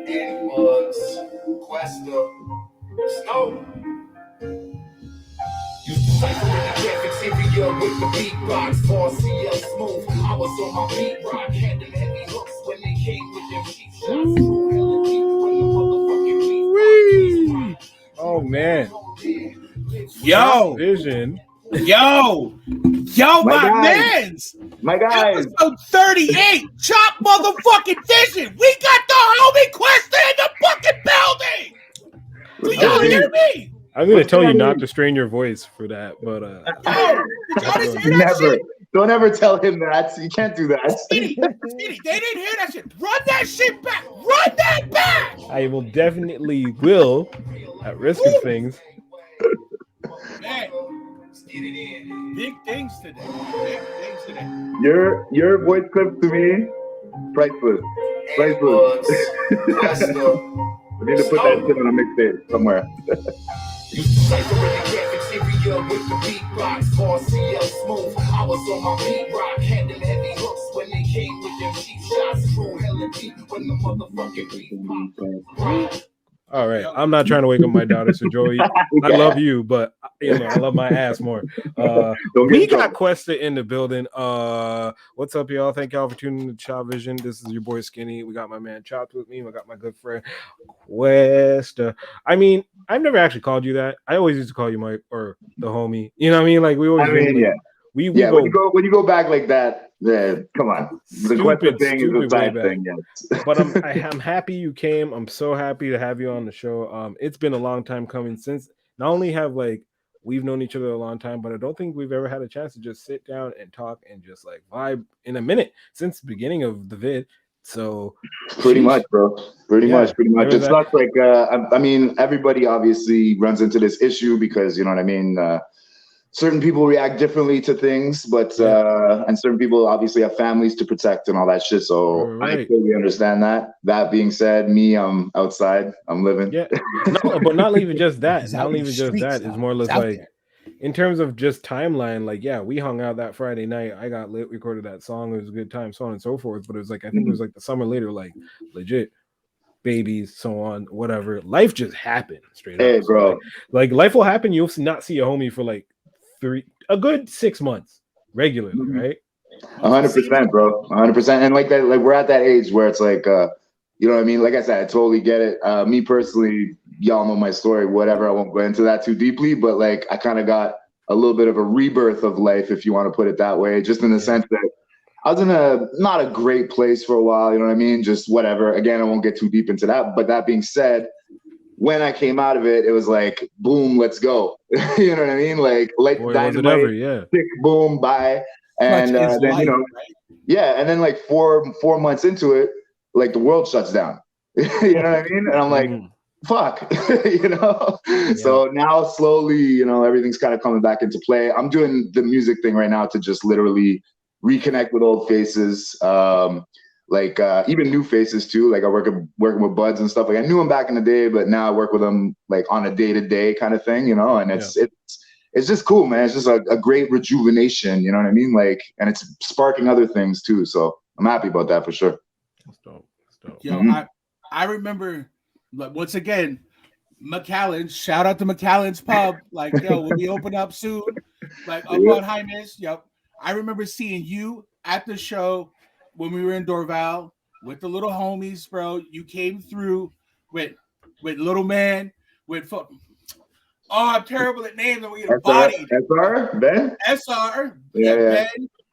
It was Qwesta. Snow. Used to cycle in the cafeteria with the beatbox, 4CL smooth. I was on my beat rock, had them heavy hooks when they came with them cheap shots. True hella deep when the motherfucking beat. Oh man. Yo, Chopvision. yo, my mans. My guys. Episode 38, Chop motherfucking Vision. We got the homie Qwesta in the fucking building. Do y'all hear me? I'm gonna tell you not to strain your voice for that, but Yo, did y'all just hear that Never. shit? Don't ever tell him that. You can't do that. Skinny, they didn't hear that shit. Run that shit back. Run that back. I will definitely will, at risk of things. Man, big things today. Big things today. Your voice clip to me, priceless. Priceless. I need to put that shit on a mixtape somewhere. Used to cycle in the cafeteria with the beatbox, 4CL smooth. I was on my beat rock, had them heavy hooks when they came with them cheap shots. True hella deep when the motherfucking beat popped. All right, I'm not trying to wake up my daughter, so Joey, I love you, but I love my ass more. We got Qwesta in the building. What's up, y'all? Thank y'all for tuning in to Chopvision. This is your boy Skinny. We got my man Chopped with me. We got my good friend Qwesta. I mean, I've never actually called you that. I always used to call you Mike or the homie. You know what I mean? Like we always. When you go back like that, come on. The Qwesta thing is a side thing, yes. But I'm happy you came. I'm so happy to have you on the show. It's been a long time coming since not only have we've known each other a long time, but I don't think we've ever had a chance to just sit down and talk and just vibe in a minute since the beginning of the vid. So pretty much, bro. Pretty much. It's not like I mean, everybody obviously runs into this issue because you know what I mean. Certain people react differently to things, but and certain people obviously have families to protect and all that shit. So I totally understand that. That being said, me, I'm outside. I'm living. Yeah, no, but not even just that. Not even just that. It's more or less in terms of just timeline. We hung out that Friday night. I got lit, recorded that song. It was a good time, so on and so forth. But it was I think it was the summer later, legit. Babies, so on, whatever. Life just happened straight up. Hey, bro. So, life will happen. You'll not see a homie for a good 6 months regularly, right? 100%, bro. 100%. And that, we're at that age where it's you know what I mean? Like I said, I totally get it. Me personally, y'all know my story, whatever. I won't go into that too deeply, but I kind of got a little bit of a rebirth of life, if you want to put it that way, just in the sense that I was in not a great place for a while, you know what I mean? Just whatever. Again, I won't get too deep into that. But that being said, when I came out of it, it was boom, let's go. You know what I mean? Dynamite, tick, boom, bye. And then, life, and then 4 months into it, the world shuts down. You know what I mean? And I'm fuck, you know? Yeah. So now slowly, everything's kind of coming back into play. I'm doing the music thing right now to just literally reconnect with old faces. Even new faces too. I working with buds and stuff. I knew them back in the day, but now I work with them on a day-to-day kind of thing, and it's just cool, man. It's just a great rejuvenation, you know what I mean? And it's sparking other things too. So I'm happy about that for sure. That's dope. Yo, I remember once again, McAllen's, shout out to McAllen's Pub. We'll be open up soon. Up on Highness. Yep. I remember seeing you at the show when we were in Dorval with the little homies, bro. You came through with little man, I'm terrible at names. We get bodied. SR, Ben? SR,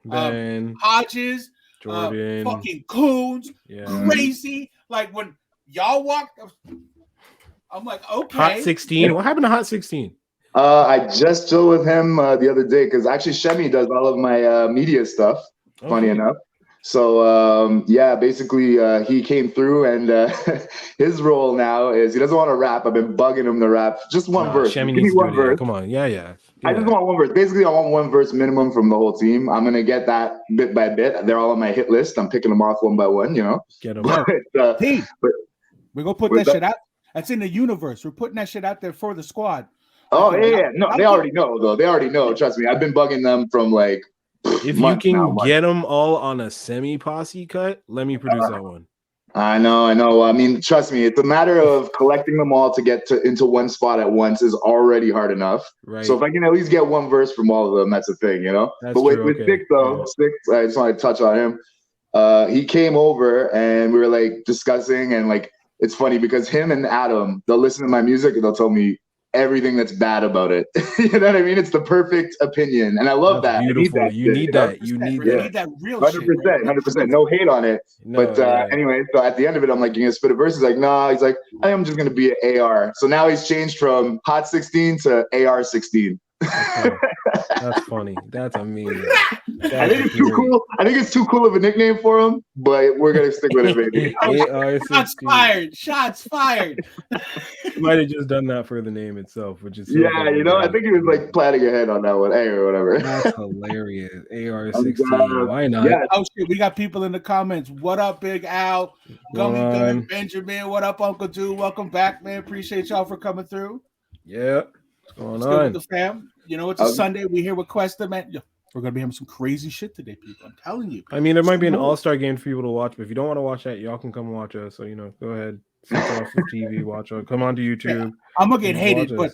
Ben, Hodges, Jordan, fucking Coons, crazy. When y'all walked, I'm okay. Hot 16. What happened to Hot 16? I just chilled with him the other day because actually Shemi does all of my media stuff, funny enough. So basically he came through and his role now is he doesn't want to rap. I've been bugging him to rap just one verse. Give me one verse. Come on, yeah. I just want one verse. Basically, I want one verse minimum from the whole team. I'm gonna get that bit by bit. They're all on my hit list. I'm picking them off one by one. Get them out. We're gonna put that shit out. That's in the universe. We're putting that shit out there for the squad. Oh yeah. No, they already know though. They already know. Trust me. I've been bugging them from if you can get them all on a semi posse cut, let me produce that one. I know. I mean, trust me, it's a matter of collecting them all to get into one spot at once is already hard enough. Right. So if I can at least get one verse from all of them, that's the thing, you know? That's but with, true. with Six, though, Six, I just want to touch on him. He came over and we were like discussing, and like it's funny because him and Adam, they'll listen to my music and they'll tell me everything that's bad about it. You know what I mean? It's the perfect opinion, and I love That's that. beautiful. I need that. You need that. You need that. You need that real 100%, shit. Right? 100%. No hate on it. No, But anyway, so at the end of it, I'm like, you gonna spit a verse? He's like, nah. He's like, I am just gonna be an AR. So now he's changed from Hot 16 to AR 16. That's funny. That's amazing. I think it's too cool. I think it's too cool of a nickname for him, but we're gonna stick with it, baby. Shots fired! Shots fired! Might have just done that for the name itself, which is so yeah, you know. I think he was like planning ahead on that one, hey, or whatever. That's hilarious. AR-16. Why not? Yeah. Oh shit, we got people in the comments. What up, Big Al? Gummy Benjamin. What up, Uncle Dude? Welcome back, man. Appreciate y'all for coming through. Yeah. What's going What's on? good with the fam? You know, it's a Sunday. We here with Qwesta, man. We're gonna be having some crazy shit today, people. I'm telling you. I mean, there might be an all-star game for people to watch, but if you don't want to watch that, y'all can come watch us. So go ahead, switch off the TV, watch us. Come on to YouTube. Yeah, I'm gonna get hated, but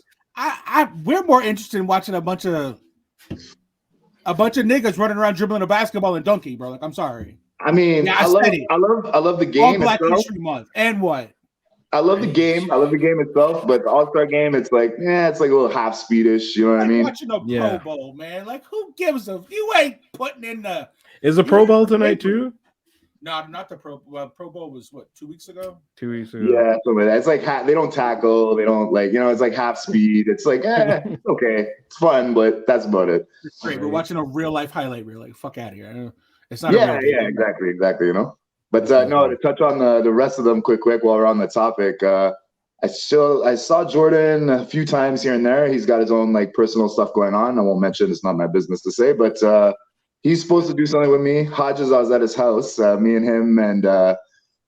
we're more interested in watching a bunch of niggas running around dribbling a basketball and dunking, bro. Like, I'm sorry. I mean, I love the game. All Black History Month, and what? I love the game. I love the game itself, but the All-Star game, it's like, it's like a little half speedish. You know what I mean? Watching a Pro Bowl, man. Like, who gives a? You ain't putting in the. Is the Pro Bowl tonight too? No, not the Pro. Pro Bowl was what, 2 weeks ago? 2 weeks ago. Yeah, something like that. It's like they don't tackle. They don't it's like half speed. It's like, okay, it's fun, but that's about it. It's great. We're watching a real life highlight reel. Like, fuck out of here. It's not. Yeah, exactly. You know. But no, to touch on the rest of them quick while we're on the topic, I saw Jordan a few times here and there. He's got his own like personal stuff going on. I won't mention, it's not my business to say, but he's supposed to do something with me. Hodges, I was at his house. Me and him and the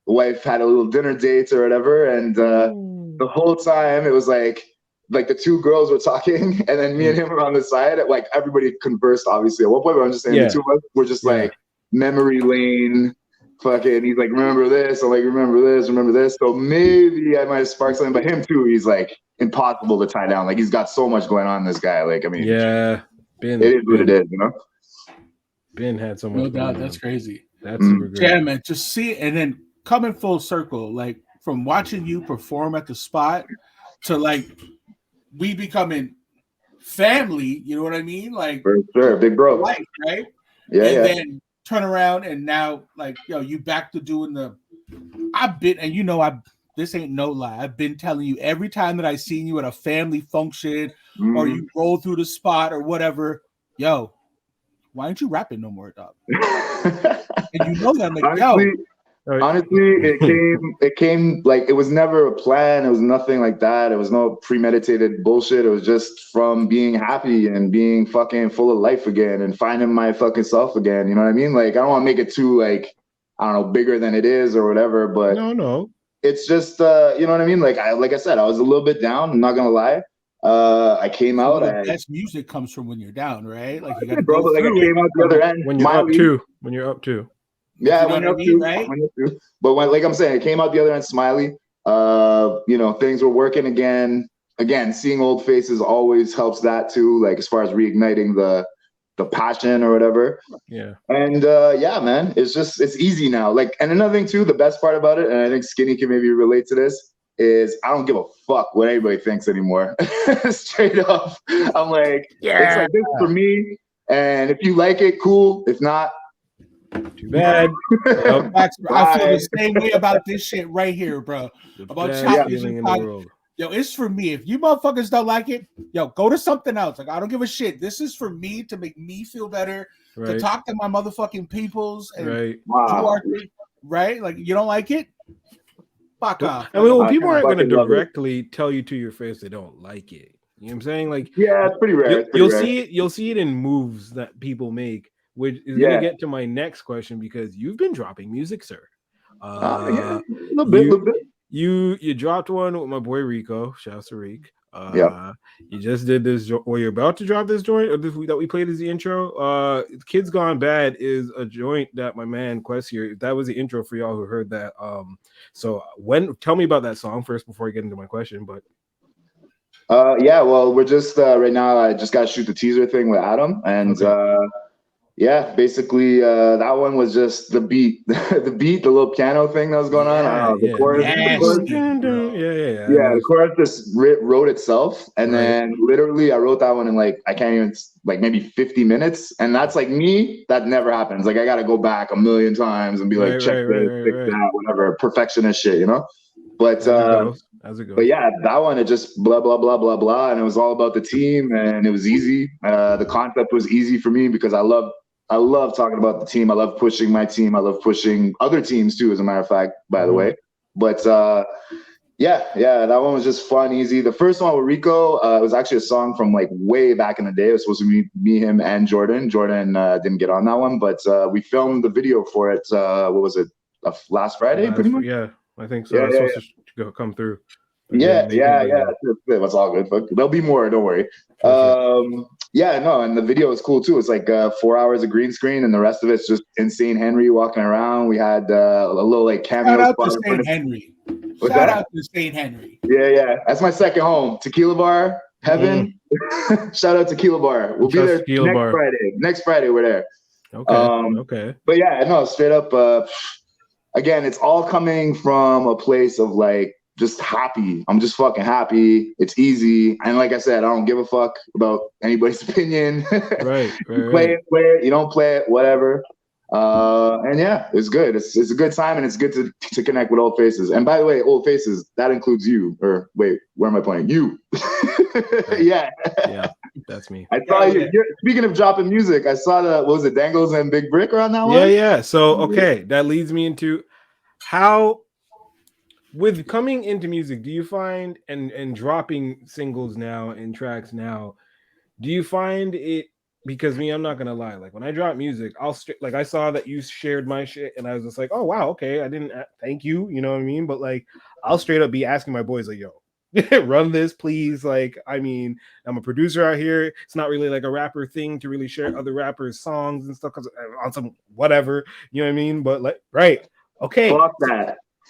wife had a little dinner date or whatever, and the whole time it was like the two girls were talking, and then me and him were on the side. Like everybody conversed, obviously. At one point, I'm just saying the two of us were just like memory lane. Fucking, he's like, remember this? I'm like, remember this. So maybe I might have sparked something, but him too, he's like impossible to tie down. Like, he's got so much going on, this guy. Like, I mean, it is what it is, you know? Ben had so much. No doubt, that's crazy. That's super great. Yeah, man, just see it, and then coming full circle, like from watching you perform at the spot to like we becoming family, you know what I mean? Like, for sure, big bro. Life, right? Yeah, then turn around and now like you back to doing this ain't no lie, I've been telling you every time that I seen you at a family function or you roll through the spot or whatever, why aren't you rapping no more, dog? And you know that, like, honestly, it came like it was never a plan. It was nothing like that. It was no premeditated bullshit. It was just from being happy and being fucking full of life again and finding my fucking self again. You know what I mean? Like, I don't want to make it too like, I don't know, bigger than it is or whatever, but no. It's just you know what I mean? Like I said, I was a little bit down, I'm not gonna lie. I came out. The best music comes from when you're down, right? Like, you got bro, but like I came out the other end. When you're up too. Yeah, when you're up too, right? But when, like I'm saying, it came out the other end smiley. Things were working again. Again, seeing old faces always helps that too. Like, as far as reigniting the passion or whatever. Yeah. And man, it's easy now. Like, and another thing too, the best part about it, and I think Skinny can maybe relate to this, is I don't give a fuck what anybody thinks anymore. Straight up. I'm like, it's like, this for me. And if you like it, cool. If not, too bad. I feel the same way about this shit right here, bro. About Chopvision. Yo, it's for me. If you motherfuckers don't like it, go to something else. Like, I don't give a shit. This is for me to make me feel better, to talk to my motherfucking peoples. And right? Like, you don't like it? Fuck off. I mean, people aren't going to directly tell you to your face they don't like it. You know what I'm saying? Like, yeah, it's pretty rare. You'll see it in moves that people make, which is going to get to my next question, because you've been dropping music, sir. A little bit. You dropped one with my boy Rico. Shouts to Reek. You just did this, or you're about to drop this joint, or that we played as the intro. Kids Gone Bad is a joint that my man Quest here. That was the intro for y'all who heard that. So tell me about that song first before I get into my question. But yeah, well, we're just right now. I just got to shoot the teaser thing with Adam, and yeah, basically that one was just the beat, the little piano thing that was going on. The chorus, the chorus just wrote itself, and then literally I wrote that one in like I can't even like maybe 50 minutes, and that's like me. That never happens. Like I got to go back a million times and be like, check this, fix that, whatever, perfectionist shit, you know. But but yeah, that one, it just blah blah blah blah blah, and it was all about the team, and it was easy. The concept was easy for me because I love talking about the team. I love pushing my team. I love pushing other teams too, as a matter of fact, by the way. But yeah, that one was just fun, easy. The first one with Rico, it was actually a song from like way back in the day. It was supposed to be me, him, and Jordan. Jordan didn't get on that one, but we filmed the video for it. What was it? Last Friday, pretty much? Yeah, I think so. It's supposed to come through. Yeah. It's all good. There'll be more. Don't worry. Yeah, no, and the video is cool too. It's like 4 hours of green screen, and the rest of it's just Insane Henry walking around. We had a little like cameo. Shout out to Saint Henry. Shout out to Saint Henry. Yeah, that's my second home. Tequila Bar, heaven. Shout out Tequila Bar. We'll be there next Friday. Next Friday, we're there. Okay. But yeah, no, straight up. Again, it's all coming from a place of like, just happy. I'm just fucking happy. It's easy. And like I said, I don't give a fuck about anybody's opinion. Right. Play it. You don't play it, whatever. And yeah, it's good. It's a good time, and it's good to connect with old faces. And by the way, old faces, that includes you. Or wait, where am I pointing? You. Yeah, that's me. I saw you. Speaking of dropping music, I saw what was it, Dangles and Big Brick are on that one? Yeah. So okay, that leads me into how, with coming into music, do you find and dropping singles now and tracks now, do you find it, because me, I'm not gonna lie, like when I drop music, like I saw that you shared my shit and I was just like, oh wow, okay, I didn't thank you, you know what I mean? But like I'll straight up be asking my boys like, yo, run this please. Like, I mean, I'm a producer out here. It's not really like a rapper thing to really share other rappers' songs and stuff because on some whatever, you know what I mean? But like, right, okay,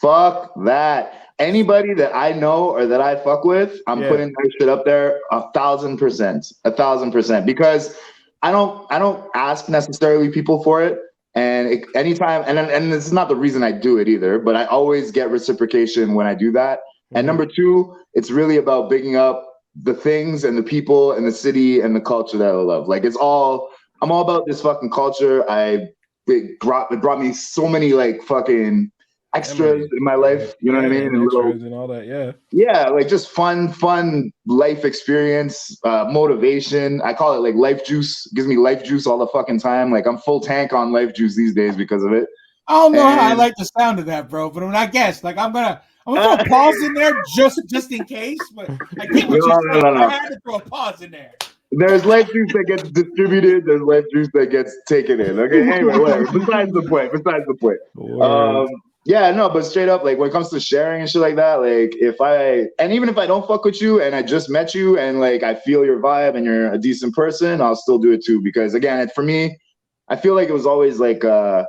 Fuck that. Anybody that I know or that I fuck with, I'm putting that shit up there 1,000%. Because I don't ask necessarily people for it. And anytime, and this is not the reason I do it either, but I always get reciprocation when I do that. And number two, it's really about bigging up the things and the people and the city and the culture that I love. Like I'm all about this fucking culture. It brought me so many like fucking extras in my life, you know what I mean? And extras and all that, yeah, like just fun life experience, motivation. I call it like life juice. It gives me life juice all the fucking time. Like I'm full tank on life juice these days because of it. I don't know how I like the sound of that, bro, but I guess like I'm gonna throw a pause in there just in case. But I get what you're saying. I had to throw a pause in there. There's life juice that gets distributed. There's life juice that gets taken in. Okay, anyway, whatever. Besides the point. Yeah, no, but straight up, like when it comes to sharing and shit like that, like even if I don't fuck with you and I just met you and like I feel your vibe and you're a decent person, I'll still do it too. Because again, for me, I feel like it was always like I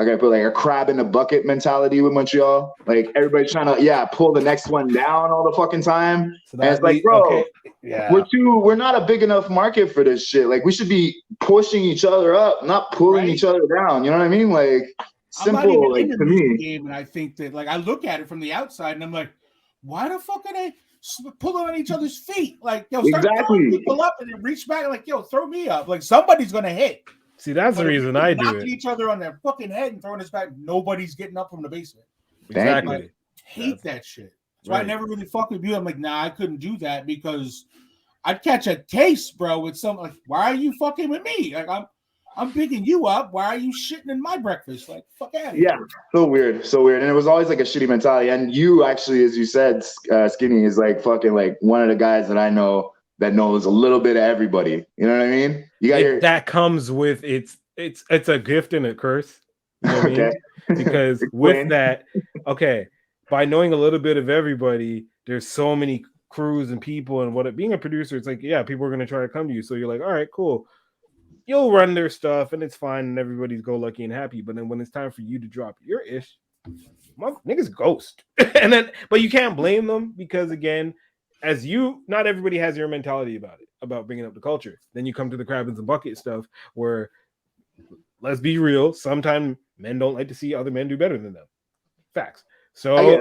gotta put like a crab in a bucket mentality with Montreal. Like everybody's trying to pull the next one down all the fucking time. So and it's like, bro, we're not a big enough market for this shit. Like we should be pushing each other up, not pulling each other down. You know what I mean? Like simple, like to me. Game, and I think that like I look at it from the outside and I'm like, why the fuck are they pulling on each other's feet? Like, yo, start throwing people up and then reach back like, yo, throw me up. Like somebody's gonna hit. See, that's the reason I do it. Each other on their fucking head and throwing us back. Nobody's getting up from the basement. Exactly. Like, hate that shit. So I never really fuck with you. I'm like, nah, I couldn't do that because I'd catch a case, bro, with some like, why are you fucking with me? Like I'm picking you up. Why are you shitting in my breakfast? Like, fuck out of here. Yeah, so weird. And it was always like a shitty mentality. And you actually, as you said, Skinny is like fucking like one of the guys that I know that knows a little bit of everybody. You know what I mean? That comes with it's a gift and a curse. You know what I mean? Because with that, by knowing a little bit of everybody, there's so many crews and people and what being a producer, it's like, yeah, people are going to try to come to you. So you're like, all right, cool. You'll run their stuff and it's fine and everybody's go lucky and happy. But then when it's time for you to drop your ish, niggas ghost. And then, but you can't blame them because again, not everybody has your mentality about bringing up the culture. Then you come to the crab and bucket stuff where, let's be real, sometimes men don't like to see other men do better than them. Facts. So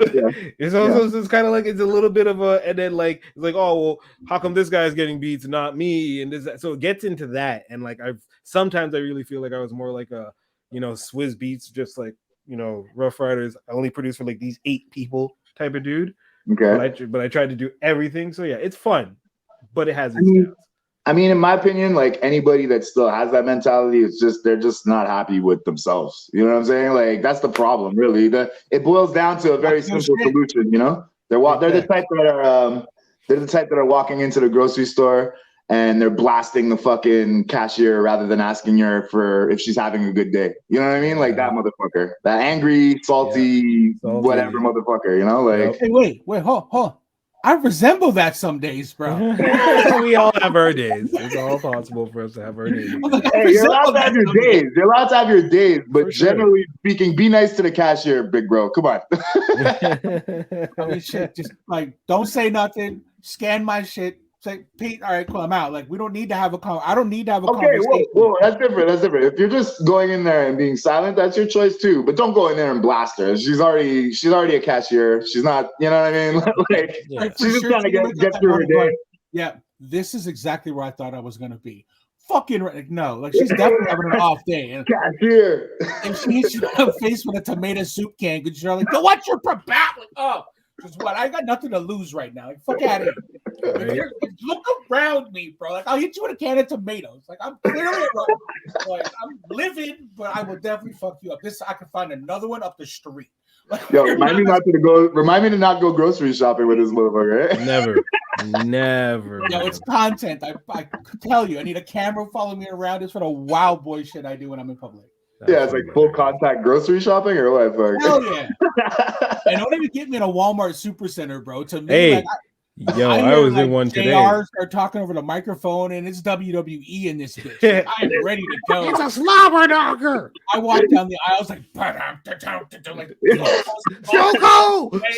it's also it's kind of like it's a little bit of a, and then like it's like, oh well, how come this guy's getting beats and not me? And this, so it gets into that. And like sometimes I really feel like I was more like a, Swizz Beats, just like, Rough Riders. I only produce for like these 8 people type of dude. Okay. But I tried to do everything. So yeah, it's fun, but it has its downs. I mean, in my opinion, like anybody that still has that mentality, they're just not happy with themselves. You know what I'm saying? Like that's the problem, really. It boils down to a very simple solution. They're the type that are walking into the grocery store and they're blasting the fucking cashier rather than asking her for if she's having a good day. You know what I mean? Like that motherfucker, that angry, salty, whatever motherfucker. Like. Hey, wait, hold on. I resemble that some days, bro. We all have our days. It's all possible for us to have our days. Hey, you're allowed to have your days. You're allowed to have your days, but generally speaking, be nice to the cashier, big bro. Come on. I mean, shit. Just like, don't say nothing. Scan my shit. Say, Pete, all right, cool, I'm out. Like, we don't need to have I don't need to have a conversation. Okay, whoa, that's different. If you're just going in there and being silent, that's your choice too. But don't go in there and blast her. She's already a cashier. She's not, you know what I mean? Like, she's just trying to get through her day. Yeah, this is exactly where I thought I was gonna be. Fucking no, like she's definitely having an off day. And cashier. If she hits you in the face with a tomato soup can, because you're like, go watch your about? Like, oh. Because what, I got nothing to lose right now. Like, fuck out of here. Look around me, bro. Like, I'll hit you with a can of tomatoes. Like, I'm clearly like, I'm living, but I will definitely fuck you up. I can find another one up the street. Like, yo, remind me to not go grocery shopping with this motherfucker. Eh? Never. Yo, it's content. I could tell you. I need a camera following me around. It's for the wild boy shit I do when I'm in public. Yeah, it's like full contact grocery shopping or what? Hell yeah. And don't even get me in a Walmart Supercenter, bro. To me, hey, I was in one today. JR start talking over the microphone and it's WWE in this bitch. Like, I am ready to go. It's a slobber dogger. I walked down the aisles like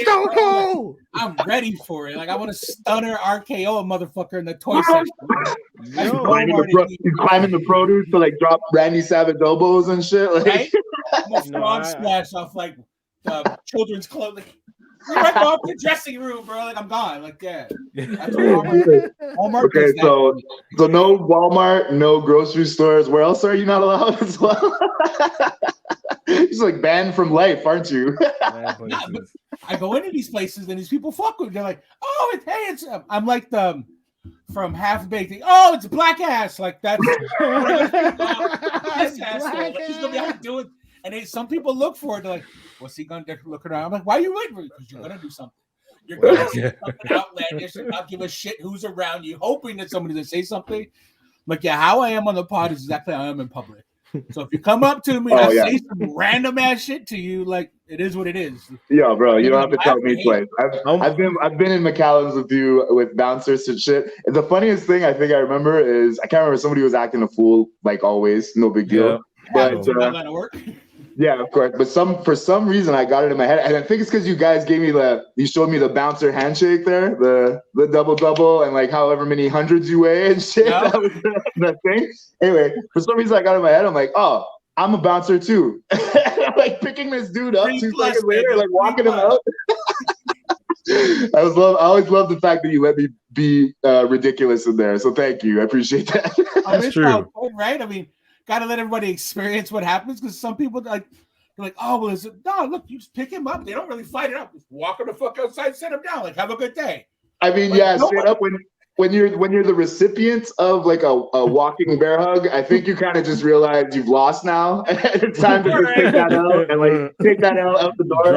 Stone Cold. I'm ready for it. Like I want to stunner RKO a motherfucker in the toy section. He's climbing the produce to like drop Randy Savage elbows and shit. Like, right? Almost frog splash off like the children's clothing. Right off the dressing room, bro. Like I'm gone. Like yeah. That's Walmart okay, so no Walmart, no grocery stores. Where else are you not allowed as well? He's like banned from life, aren't you? I go into these places and these people fuck with me. They're like, oh, it's I'm like the from Half Baked. Oh, it's Black Ass. Like that's this asshole. Like, he's gonna be able to do it. And some people look for it. They're like, what's he gonna do? Look around. I'm like, why are you waiting for it? Because you're gonna do something. You're gonna say something outlandish and not give a shit who's around you, hoping that somebody's gonna say something. Like, yeah, how I am on the pod is exactly how I am in public. So if you come up to me and I say some random ass shit to you, like it is what it is. Yeah, bro, you don't have to tell me twice. I've been in McAllen's with bouncers and shit. And the funniest thing I think I remember is I can't remember, somebody was acting a fool like always, no big deal. Yeah. But yeah, of course. But for some reason I got it in my head, and I think it's because you guys you showed me the bouncer handshake there, the double, and like however many hundreds you weigh and shit. Yeah. That was the thing. Anyway, for some reason I got it in my head. I'm like, oh, I'm a bouncer too. Like picking this dude up 2 seconds later, like walking him out. I always love the fact that you let me be ridiculous in there. So thank you. I appreciate that. That's true, right? I mean, gotta let everybody experience what happens because some people they're like, oh well, no, look, you just pick him up. They don't really fight it up. Just walk him the fuck outside, sit him down, like have a good day. I mean, like, straight up when you're the recipient of like a walking bear hug, I think you kind of just realize you've lost now. It's time to just take that out and like take that out the door.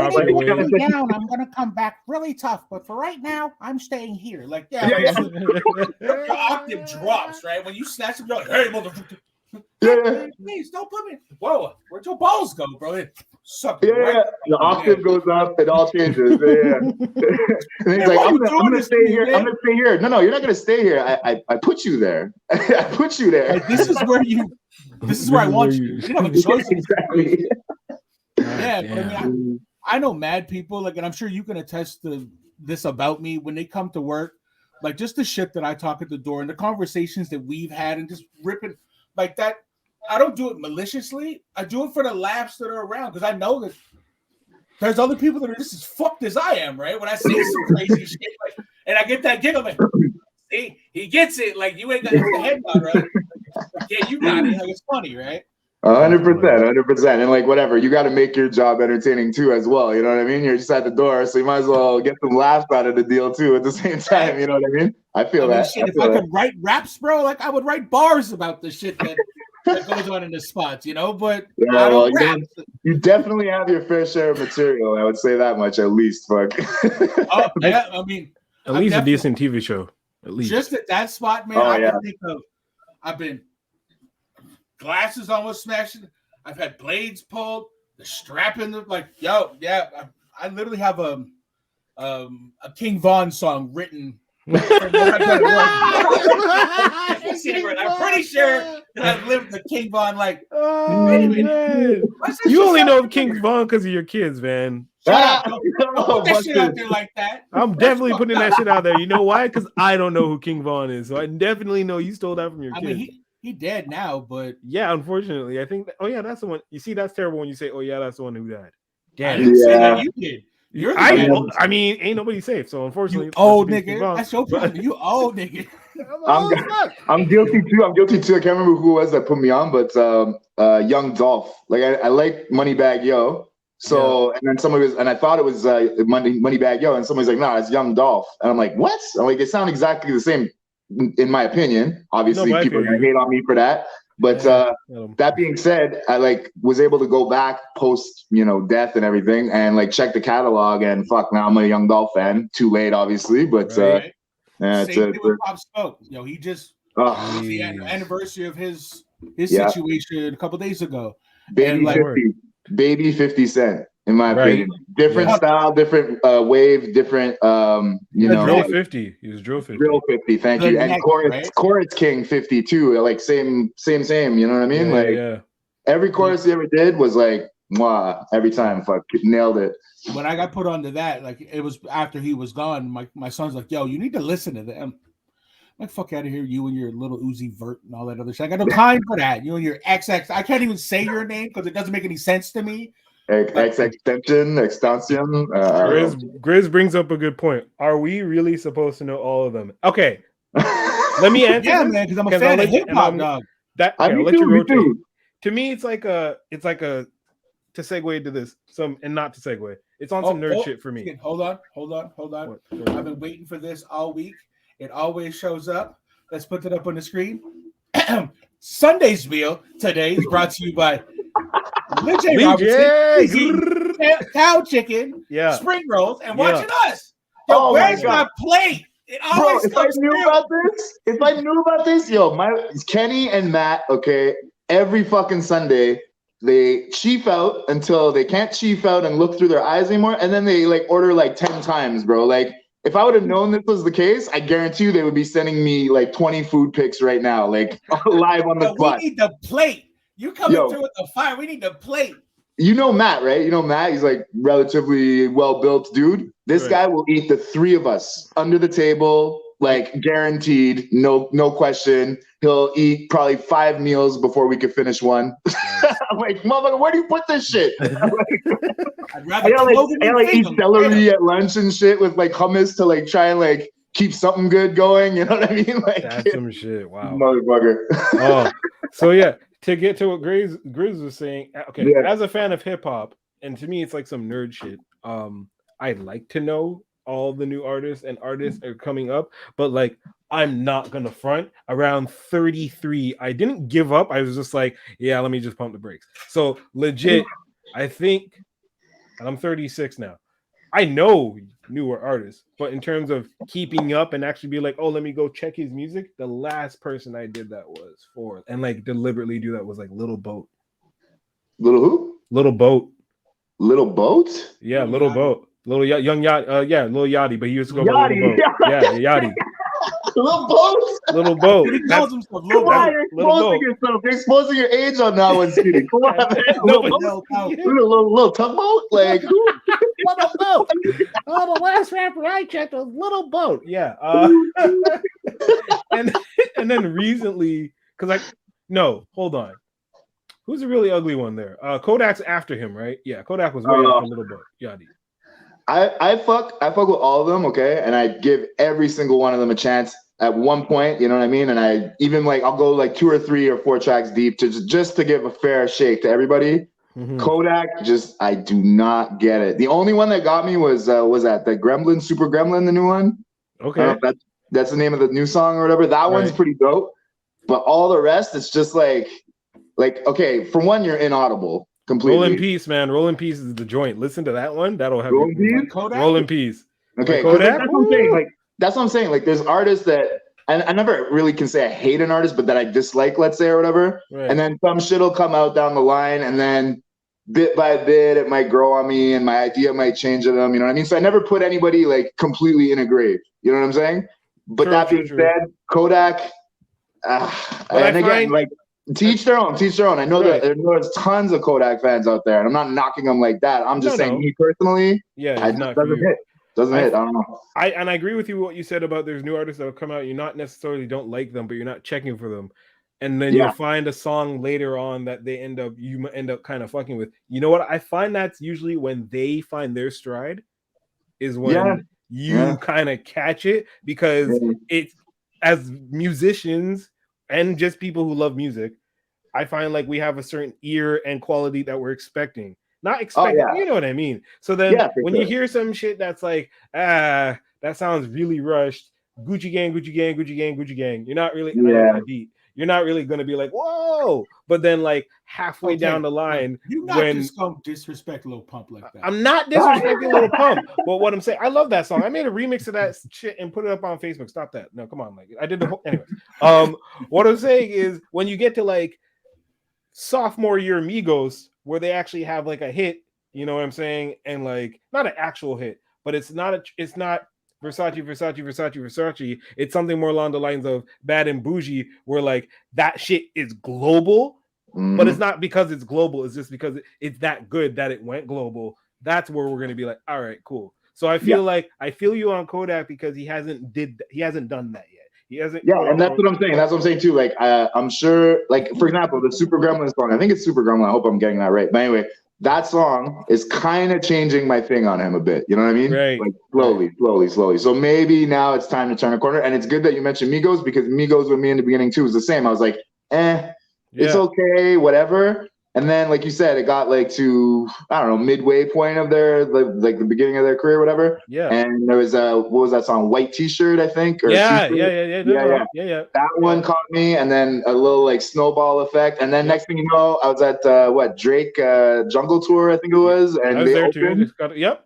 Down, I'm gonna come back really tough, but for right now, I'm staying here. Like, your octave drops, right? When you snatch him, you're like, hey, motherfucker. Yeah. Please don't put me. Whoa, where'd your balls go, bro? Suck Yeah, right. yeah. The octave goes up, it all changes. Yeah. And he's like, I'm gonna stay here. I'm gonna stay here. No, you're not gonna stay here. I put you there. I put you there. Like, this is where I want you. You don't have a choice. Exactly. Yeah, but I mean, I know mad people, like, and I'm sure you can attest to this about me when they come to work, like just the shit that I talk at the door and the conversations that we've had and just ripping like that. I don't do it maliciously. I do it for the laughs that are around because I know that there's other people that are just as fucked as I am, right? When I say some crazy shit, like, and I get that giggle, like, see, he gets it. Like, you ain't got the head nod, right? Like, yeah, you got it. Like, it's funny, right? 100%. And like, whatever, you got to make your job entertaining too, as well. You know what I mean? You're just at the door, so you might as well get some laughs out of the deal too at the same time. You know what I mean? I feel that. Shit, if I could write raps, bro, like I would write bars about the shit that goes on in the spots, you know. But yeah, well, you definitely have your fair share of material. I would say that much, at least. Fuck. Oh yeah, I mean, at least a decent TV show. At least just at that spot, man. Can think of. I've been glasses almost smashing. I've had blades pulled. The strap in the I literally have a King Von song written. I'm pretty sure that I've lived the King Von like. Man. You only know King Von because of your kids, man. Shut up! Don't put that shit out there like that. I'm definitely putting that shit out there. You know why? Because I don't know who King Von is, so I definitely know you stole that from your kids. Mean, he dead now, but yeah, unfortunately, I think. That's the one. You see, that's terrible when you say, "Oh yeah, that's the one who died." Damn, I didn't say that. You did. I mean, ain't nobody safe. So unfortunately, you old nigga. That's your problem. You old nigga. I'm guilty too. I can't remember who it was that put me on, but Young Dolph. Like I like Moneybag Yo. So and then somebody was, and I thought it was Moneybag Yo, and somebody's like, "No, it's Young Dolph," and I'm like, "What?" I'm like, they sound exactly the same, in my opinion. Obviously, people are gonna hate on me for that. But that being said, I was able to go back post, death and everything, and check the catalog, and fuck, now I'm a Young Dolph fan. Too late, obviously, but same thing with Pop Smoke. He just the anniversary of his situation a couple days ago. Baby 50 Cent, in my opinion. Different style, different wave, different Drill 50. He was Drill 50. Drill 50, thank you. And Chorus King 50 too. Like same, you know what I mean? Every chorus he ever did was mwah, every time. Fuck, nailed it. When I got put onto that, it was after he was gone, my son's like, "Yo, you need to listen to them." Like, fuck out of here, you and your little Uzi Vert and all that other shit. I got no time for that. You and your XX. I can't even say your name because it doesn't make any sense to me. Extension. Grizz brings up a good point. Are we really supposed to know all of them? Okay. Let me answer. Yeah, man, because I'm a fan of hip hop, dog. I'll let you rotate. To me, it's like a to segue to this. Not to segue. It's on some nerd shit for me. Hold on. What? I've been waiting for this all week. It always shows up. Let's put it up on the screen. Sunday's meal today is brought to you by Lee Robertson, cow chicken, spring rolls, and watching us. Yo, where's my plate? It always if I knew about this, Kenny and Matt, okay, every fucking Sunday they chief out until they can't chief out and look through their eyes anymore, and then they order 10 times, bro. If I would have known this was the case, I guarantee you they would be sending me 20 food pics right now, live on the spot. We need the plate. You coming through with the fire? We need the plate. You know Matt, right? You know Matt. He's relatively well-built dude. This guy will eat the three of us under the table, guaranteed, no question. He'll eat probably 5 meals before we could finish one. I'm like, motherfucker, where do you put this shit? I'd rather eat celery at lunch and shit with hummus to try and keep something good going. You know what I mean? That's some shit. Wow, motherfucker. So to get to what Grizz was saying, okay, as a fan of hip hop, and to me it's some nerd shit. I'd like to know all the new artists are coming up, but I'm not gonna front. Around 33, I didn't give up. I was just let me just pump the brakes. So legit, I think, and I'm 36 now. I know newer artists, but in terms of keeping up and actually be like, oh, let me go check his music. The last person I did that was for and like deliberately do that was like Little Boat. Little who? Little Boat. Little Boat? Yeah, Little Boat. Little young Yachty. Yeah, Little Yachty, but he used to go by Little Boat. Yachty. Yeah, Yachty. Little Boat? Little Boat. He calls himself Little Come on, Boat. you're Little exposing Boat. yourself. You're exposing your age on that one, Speedy. Come on, man. No, Little but Boat? Little tugboat? Like, who? Little Boat. Oh, the last rapper I checked was Little Boat. Yeah. And then recently, because hold on. Who's the really ugly one there? Kodak's after him, right? Yeah, Kodak was way after Little Boat. Yachty. I fuck with all of them, okay, and I give every single one of them a chance at one point, you know what I mean? And I even like I'll go like 2 or 3 or 4 tracks deep to just to give a fair shake to everybody. Mm-hmm. Kodak, I do not get it. The only one that got me was that the Gremlin, Super Gremlin, the new one. Okay, that's the name of the new song or whatever. That one's pretty dope, but all the rest, it's just like okay, for one, you're inaudible. Completely. Roll in Peace, man. Roll in Peace is the joint. Listen to that one. That'll have Roll in Peace. Roll in Peace. Okay, Kodak? That's what I'm saying. Like, there's artists that I never really can say I hate an artist, but that I dislike, let's say, or whatever. Right. And then some shit will come out down the line, and then bit by bit, it might grow on me, and my idea might change of them. You know what I mean? So I never put anybody like completely in a grave. You know what I'm saying? But that being said, Kodak. And again, like. Teach their own. I know that there's tons of Kodak fans out there, and I'm not knocking them like that. I'm just saying, me personally, doesn't hit. I don't know. I agree with you what you said about there's new artists that will come out. You not necessarily don't like them, but you're not checking for them, and then you'll find a song later on that you end up kind of fucking with. You know what? I find that's usually when they find their stride, is when you kind of catch it, because it's as musicians. And just people who love music, I find like we have a certain ear and quality that we're expecting. Not expecting, you know what I mean? So then when you hear some shit that's like, that sounds really rushed, Gucci Gang, you're not really that beat. You're not really going to be like, whoa. But then like halfway down the line, you're not just going to disrespect Lil Pump like that. I'm not disrespecting Lil Pump. But what I'm saying, I love that song. I made a remix of that shit and put it up on Facebook. Stop that. No, come on. Like I did the whole, anyway. What I'm saying is when you get to like sophomore year Migos, where they actually have like a hit, you know what I'm saying? And like not an actual hit, but it's not Versace. It's something more along the lines of Bad and Bougie, where like that shit is global, but it's not because it's global. It's just because it's that good that it went global. That's where we're gonna be like, all right, cool. So I feel like I feel you on Kodak because he hasn't done that yet. He hasn't. Yeah, and that's what I'm saying. That's what I'm saying too. Like I'm sure, like for example, the Super Gremlin song. I think it's Super Gremlin. I hope I'm getting that right. But anyway. That song is kind of changing my thing on him a bit. You know what I mean? Right. Like slowly. So maybe now it's time to turn a corner. And it's good that you mentioned Migos, because Migos with me in the beginning too was the same. I was like, it's okay, whatever. And then, like you said, it got like to, I don't know, midway point of their, like the beginning of their career, whatever. Yeah. And there was what was that song? White T-shirt, I think. Or yeah. That one caught me, and then a little like snowball effect. And then next thing you know, I was at Drake Jungle Tour, I think it was. And I was they there opened. too. Yep.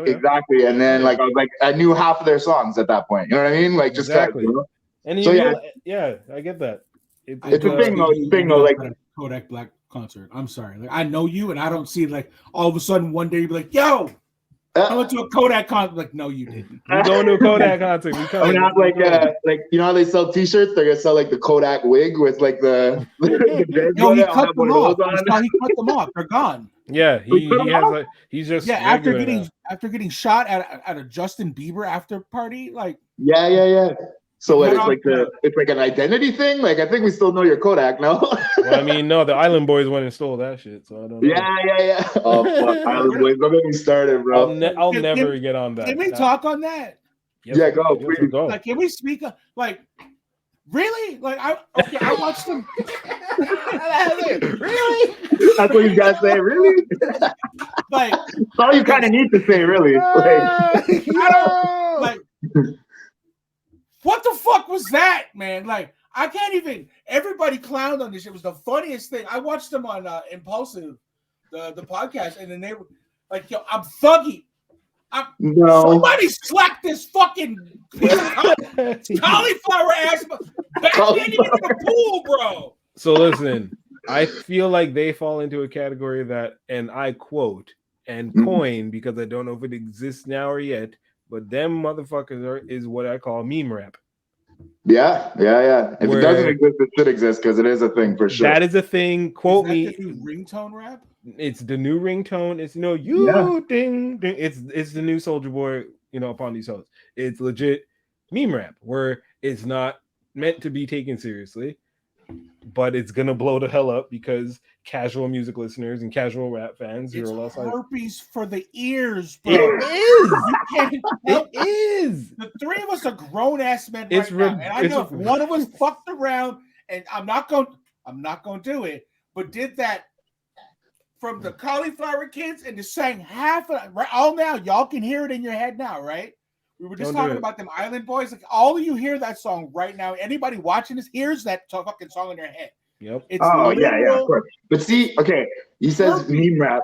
Exactly. And then like I knew half of their songs at that point. You know what I mean? Like just exactly. You know? And so I get that. It's a thing though. Like Kodak Black concert. I'm sorry. Like I know you, and I don't see like all of a sudden one day you'd be like, "Yo, I went to a Kodak concert." Like, no, you didn't. You going to a Kodak concert? I'm not like you know how they sell T-shirts? They're gonna sell like the Kodak wig with like the. No, he cut them off. He cut them off. They're gone. Yeah, he has like he's just after getting shot at a Justin Bieber after party. Like yeah. So it's like an identity thing. Like I think we still know your Kodak, no? Well, I mean, no, the Island Boys went and stole that shit, so I don't know. Yeah. Oh fuck, Island Boys! Don't get me started, bro. I'll never get on that. Can we talk on that? Yes, go. Please. Go. Like, can we speak? Like, really? Like, I watched them. Really? That's what you guys say, really? Like, that's all you kind of need to say, really. Like, what the fuck was that, man? Like, I can't even. Everybody clowned on this. It was the funniest thing. I watched them on Impulsive, the podcast, and then they were like, "Yo, I'm thuggy." No. Somebody slack this fucking piece of cauliflower ass back into the pool, bro. So listen, I feel like they fall into a category that, and I quote and coin because I don't know if it exists now or yet, but them motherfuckers is what I call meme rap. Yeah. If it doesn't exist, it should exist because it is a thing for sure. That is a thing. Quote me. The new ringtone rap? It's the new ringtone. It's ding ding. It's the new Soldier Boy. Upon these hoes. It's legit meme rap where it's not meant to be taken seriously, but it's gonna blow the hell up because casual music listeners and casual rap fans it's are herpes for the ears, bro. It is. The three of us are grown ass men now, and I know if one of us fucked around, and I'm not going to do it, but did that from the Cauliflower Kids and just sang half of right all now. Y'all can hear it in your head now, right? We were just talking about them Island Boys. Like all of you hear that song right now. Anybody watching this hears that fucking song in their head. Yep. It's yeah, of course. But see, okay, he says meme rap.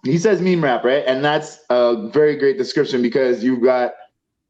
He says meme rap, right? And that's a very great description because you've got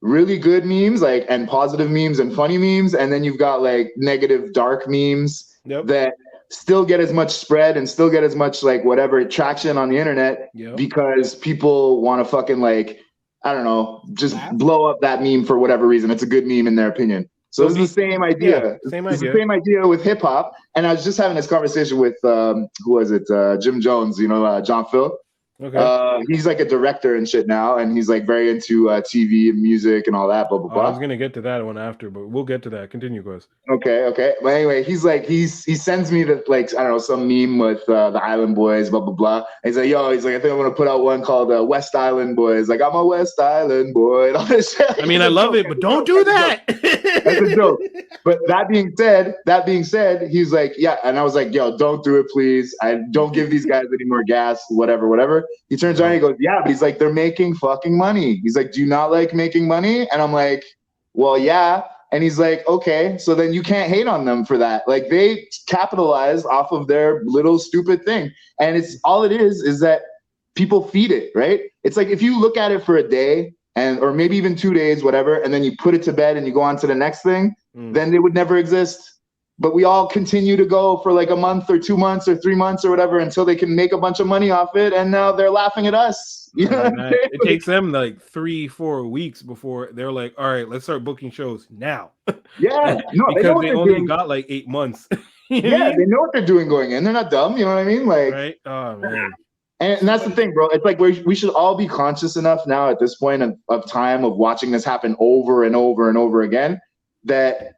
really good memes, like and positive memes and funny memes, and then you've got like negative, dark memes that still get as much spread and still get as much like whatever traction on the internet because people want to fucking like, I don't know, just blow up that meme for whatever reason. It's a good meme in their opinion. So it's the same idea. It's the same idea with hip hop. And I was just having this conversation with who was it? Jim Jones, John Phil. Okay. He's like a director and shit now, and he's like very into TV and music and all that, blah blah blah. I was gonna get to that one after, but we'll get to that. Continue, Quest. Okay. But anyway, he's like he sends me the like I don't know some meme with the Island Boys, blah blah blah. And he's like, I think I'm gonna put out one called West Island Boys. Like I'm a West Island boy. And all this shit. I mean, I love it, but don't do that. That's a joke. But that being said, he's like, yeah, and I was like, yo, don't do it, please. I don't give these guys any more gas, whatever. He turns around and he goes, yeah, but he's like, they're making fucking money. He's like, do you not like making money? And I'm like, well, yeah. And he's like, okay, so then you can't hate on them for that. Like they capitalize off of their little stupid thing. And it's all it is that people feed it, right? It's like if you look at it for a day or maybe even 2 days, whatever, and then you put it to bed and you go on to the next thing, then they would never exist. But we all continue to go for like a month or 2 months or 3 months or whatever until they can make a bunch of money off it. And now they're laughing at us. You know what I'm saying? It takes them like 3-4 weeks before they're like, all right, let's start booking shows now. Yeah. No, because they only got like 8 months. They know what they're doing going in. They're not dumb. You know what I mean? Like, right? Oh, man. And that's the thing, bro. It's like we should all be conscious enough now at this point of time of watching this happen over and over and over again that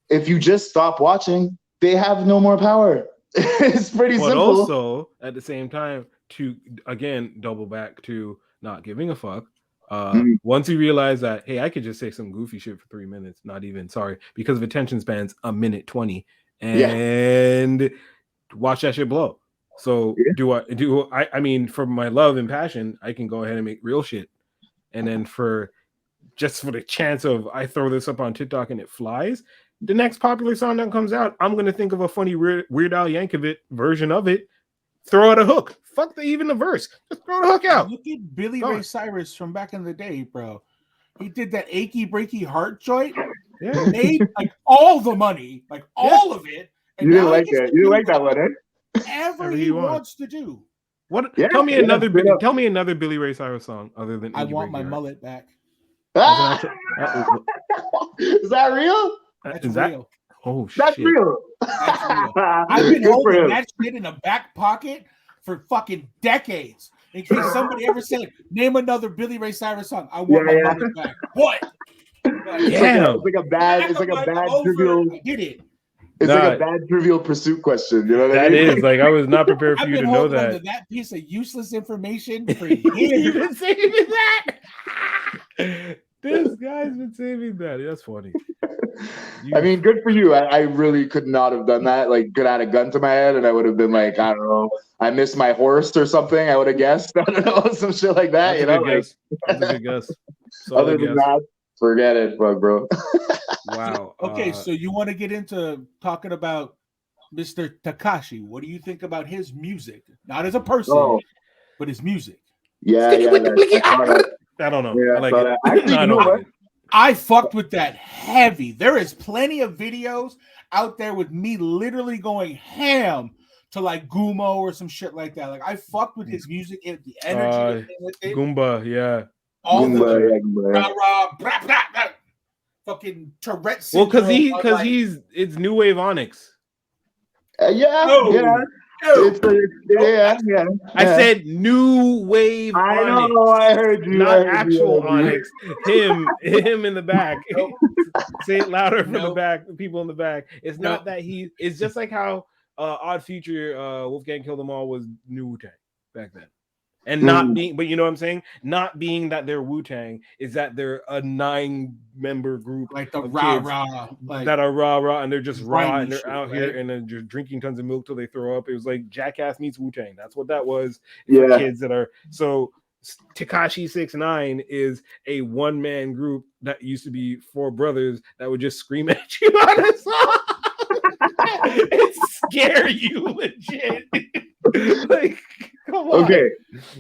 if you just stop watching, they have no more power. It's pretty simple. But also, at the same time, to, again, double back to not giving a fuck. Once you realize that, hey, I could just say some goofy shit for 3 minutes, because of attention spans, 1:20, and watch that shit blow. So I mean, for my love and passion, I can go ahead and make real shit. And then for the chance of I throw this up on TikTok and it flies, the next popular song that comes out, I'm going to think of a funny Weird Al Yankovic version of it, throw out a hook. Fuck even the verse. Just throw the hook out. Look at Billy Ray Cyrus from back in the day, bro. He did that Achy Breaky Heart joint. Yeah. Made like all the money, like all of it. And you didn't like that. You didn't like that one, eh? Whatever he wants to do. What? Yeah, tell me another Billy Ray Cyrus song other than I Want My Mullet Back. Is that real? That's real. Oh shit. That's real. I've been holding that shit in a back pocket for fucking decades. In case somebody ever said, name another Billy Ray Cyrus song. I want my mullet back. What? It's like a bad trivial. I did it. It's like a bad Trivial Pursuit question. You know what I mean? That is like I was not prepared for you to know that. That piece of useless information for years. You've been saving that. This guy's been saving that. That's funny. I mean, good for you. I really could not have done that. Like, could have had a gun to my head, and I would have been like, I don't know, I missed my horse or something. I would have guessed. I don't know, some shit like that. That's a good guess. Other than that, forget it, bro. Wow. Okay, so you want to get into talking about Mr. Tekashi? What do you think about his music? Not as a person, but his music. Yeah. I don't know. Yeah, I like so it. that- actually, I you don't know like it. I fucked with that heavy. There is plenty of videos out there with me literally going ham to like Gumo or some shit like that. Like I fucked with his music and the energy that came with it. Goomba, yeah. All Goomba, the Goomba. rah, rah, blah, blah, blah, fucking Tourette Well, syndrome. because it's new wave Onyx. Yeah, No, yeah. no. Yeah. I said new wave I Onyx. know. I heard you. Not I heard actual you. Onyx. Him in the back. Nope. Say it louder from the Nope. back. The people in the back. It's not Nope. that he. It's just like how Odd Future, Wolfgang Kill Them All was new Wu-Tang back then, and not being. But you know what I'm saying? Not being that they're Wu-Tang is that they're a 9-member group, Like the of rah kids rah, like that are rah, and they're just raw, grimy and they're shit, out right? here and then just drinking tons of milk till they throw up. It was like Jackass meets Wu-Tang. That's what that was for Yeah. kids that are so. Tekashi 6ix9ine is a one-man group that used to be 4 brothers that would just scream at you on a song and scare you legit. Like, come on. Okay.